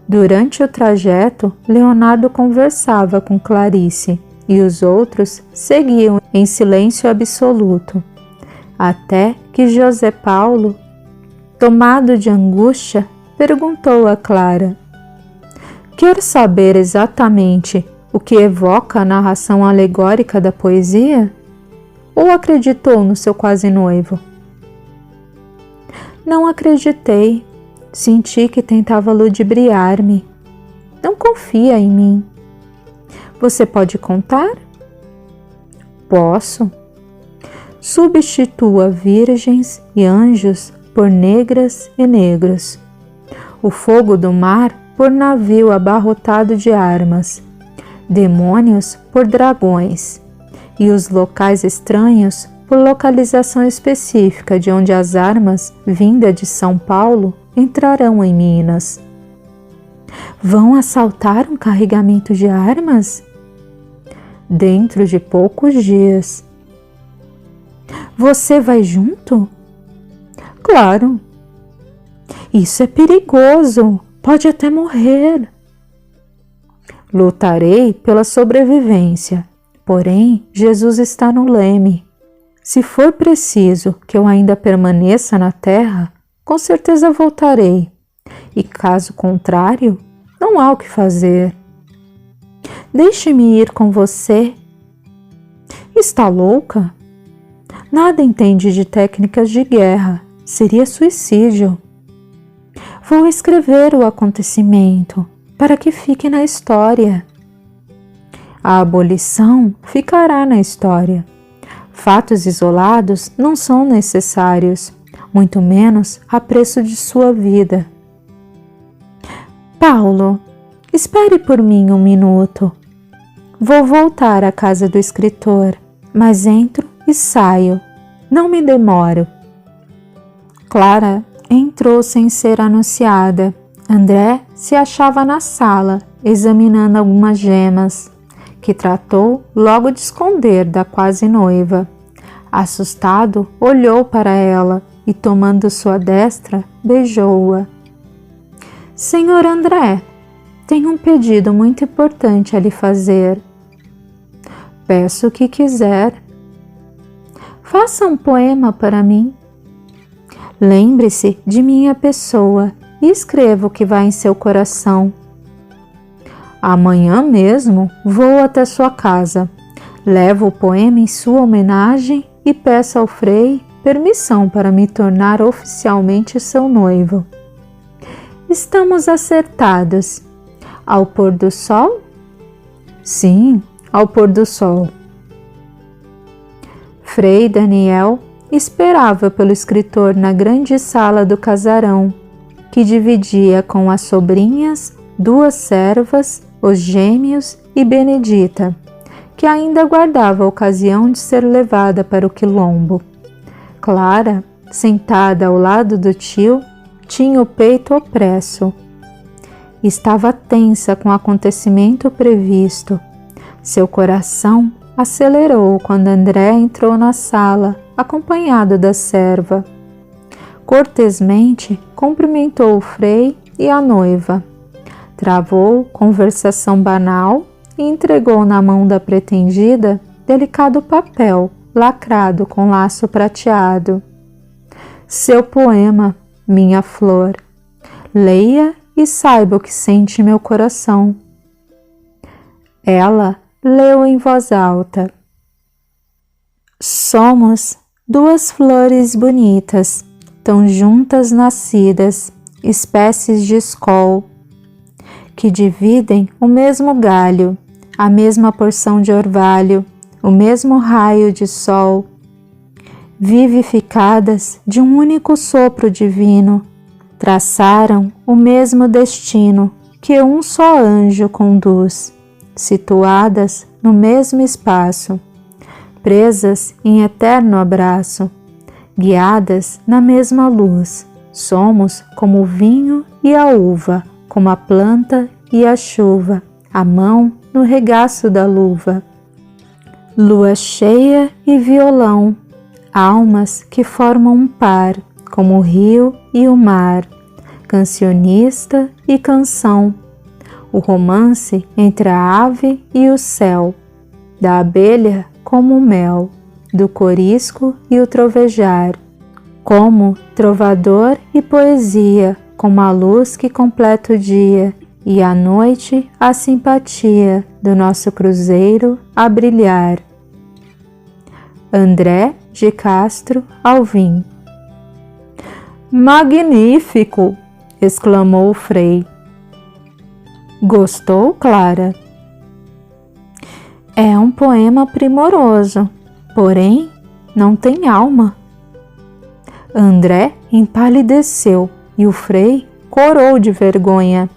Durante o trajeto, Leonardo conversava com Clarice e os outros seguiam em silêncio absoluto, até que José Paulo, tomado de angústia, perguntou a Clara: quer saber exatamente o que evoca a narração alegórica da poesia? Ou acreditou no seu quase noivo? Não acreditei. Senti que tentava ludibriar-me. Não confia em mim. Você pode contar? Posso. Substitua virgens e anjos por negras e negros. O fogo do mar por navio abarrotado de armas. Demônios por dragões. E os locais estranhos por localização específica de onde as armas, vinda de São Paulo, entrarão em Minas. Vão assaltar um carregamento de armas? Dentro de poucos dias. Você vai junto? Claro. Isso é perigoso, pode até morrer. Lutarei pela sobrevivência, porém Jesus está no leme. Se for preciso que eu ainda permaneça na terra, com certeza voltarei. E caso contrário, não há o que fazer. Deixe-me ir com você. Está louca? Nada entende de técnicas de guerra. Seria suicídio. Vou escrever o acontecimento para que fique na história. A abolição ficará na história. Fatos isolados não são necessários, muito menos a preço de sua vida. Paulo, espere por mim um minuto. Vou voltar à casa do escritor, mas entro e saio. Não me demoro. Clara entrou sem ser anunciada. André se achava na sala, examinando algumas gemas, que tratou logo de esconder da quase noiva. Assustado, olhou para ela e, tomando sua destra, beijou-a. Senhor André, tenho um pedido muito importante a lhe fazer. Peço o que quiser. Faça um poema para mim. Lembre-se de minha pessoa e escreva o que vai em seu coração. Amanhã mesmo vou até sua casa. Levo o poema em sua homenagem e peço ao Frei permissão para me tornar oficialmente seu noivo. Estamos acertados. Ao pôr do sol? Sim, ao pôr do sol. Frei Daniel esperava pelo escritor na grande sala do casarão, que dividia com as sobrinhas, 2 servas, os gêmeos e Benedita, que ainda aguardava a ocasião de ser levada para o quilombo. Clara, sentada ao lado do tio, tinha o peito opresso. Estava tensa com o acontecimento previsto. Seu coração acelerou quando André entrou na sala, acompanhado da serva. Cortesmente cumprimentou o Frei e a noiva. Travou conversação banal e entregou na mão da pretendida delicado papel lacrado com laço prateado. Seu poema, minha flor. Leia e saiba o que sente meu coração. Ela leu em voz alta. Somos 2 flores bonitas, tão juntas nascidas, espécies de escol, que dividem o mesmo galho, a mesma porção de orvalho, o mesmo raio de sol, vivificadas de um único sopro divino, traçaram o mesmo destino que um só anjo conduz, situadas no mesmo espaço, presas em eterno abraço, guiadas na mesma luz. Somos como o vinho e a uva, como a planta e a chuva, a mão no regaço da luva. Lua cheia e violão, almas que formam um par, como o rio e o mar, cancionista e canção, o romance entre a ave e o céu, da abelha como o mel, do corisco e o trovejar, como trovador e poesia, como a luz que completa o dia, e à noite a simpatia do nosso cruzeiro a brilhar. André de Castro Alvim. Magnífico! Exclamou o Frei. Gostou, Clara? É um poema primoroso, porém não tem alma. André empalideceu e o Frei corou de vergonha.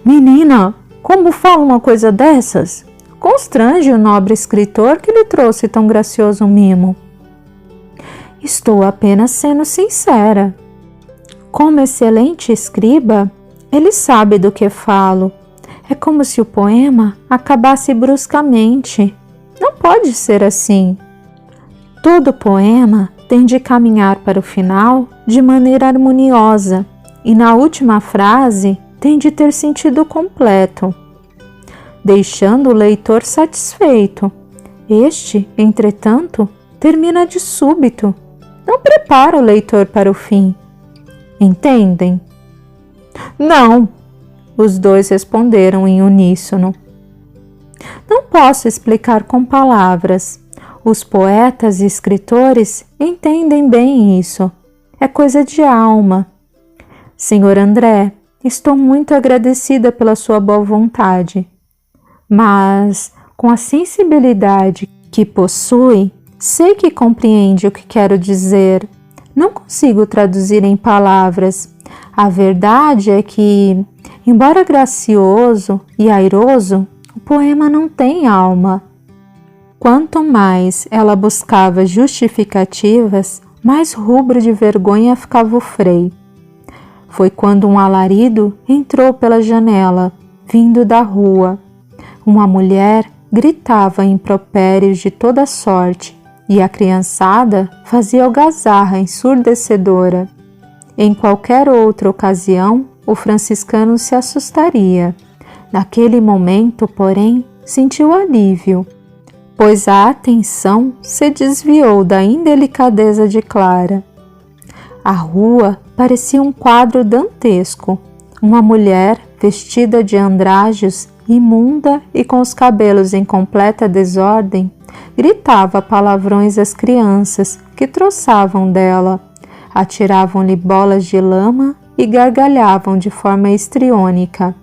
Menina, como fala uma coisa dessas? Constrange o nobre escritor que lhe trouxe tão gracioso mimo. Estou apenas sendo sincera. Como excelente escriba, ele sabe do que falo. É como se o poema acabasse bruscamente. Não pode ser assim. Todo poema tem de caminhar para o final de maneira harmoniosa e na última frase tem de ter sentido completo, deixando o leitor satisfeito. Este, entretanto, termina de súbito, não prepara o leitor para o fim. Entendem? Não, os dois responderam em uníssono. Não posso explicar com palavras. Os poetas e escritores entendem bem isso. É coisa de alma. Senhor André, estou muito agradecida pela sua boa vontade, mas com a sensibilidade que possui, sei que compreende o que quero dizer. Não consigo traduzir em palavras. A verdade é que, embora gracioso e airoso, o poema não tem alma. Quanto mais ela buscava justificativas, mais rubro de vergonha ficava o Frei. Foi quando um alarido entrou pela janela, vindo da rua. Uma mulher gritava impropérios de toda sorte e a criançada fazia algazarra ensurdecedora. Em qualquer outra ocasião, o franciscano se assustaria. Naquele momento, porém, sentiu alívio, pois a atenção se desviou da indelicadeza de Clara. A rua parecia um quadro dantesco. Uma mulher, vestida de andrajos, imunda e com os cabelos em completa desordem, gritava palavrões às crianças que troçavam dela, atiravam-lhe bolas de lama e gargalhavam de forma histriônica.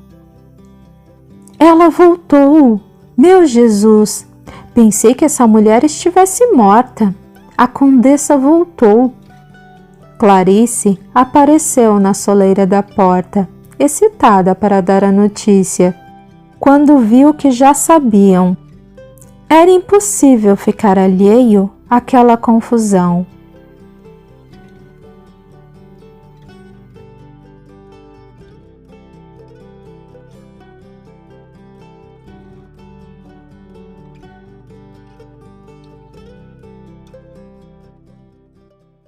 Ela voltou! Meu Jesus! Pensei que essa mulher estivesse morta. A condessa voltou. Clarice apareceu na soleira da porta, excitada para dar a notícia, quando viu que já sabiam. Era impossível ficar alheio àquela confusão.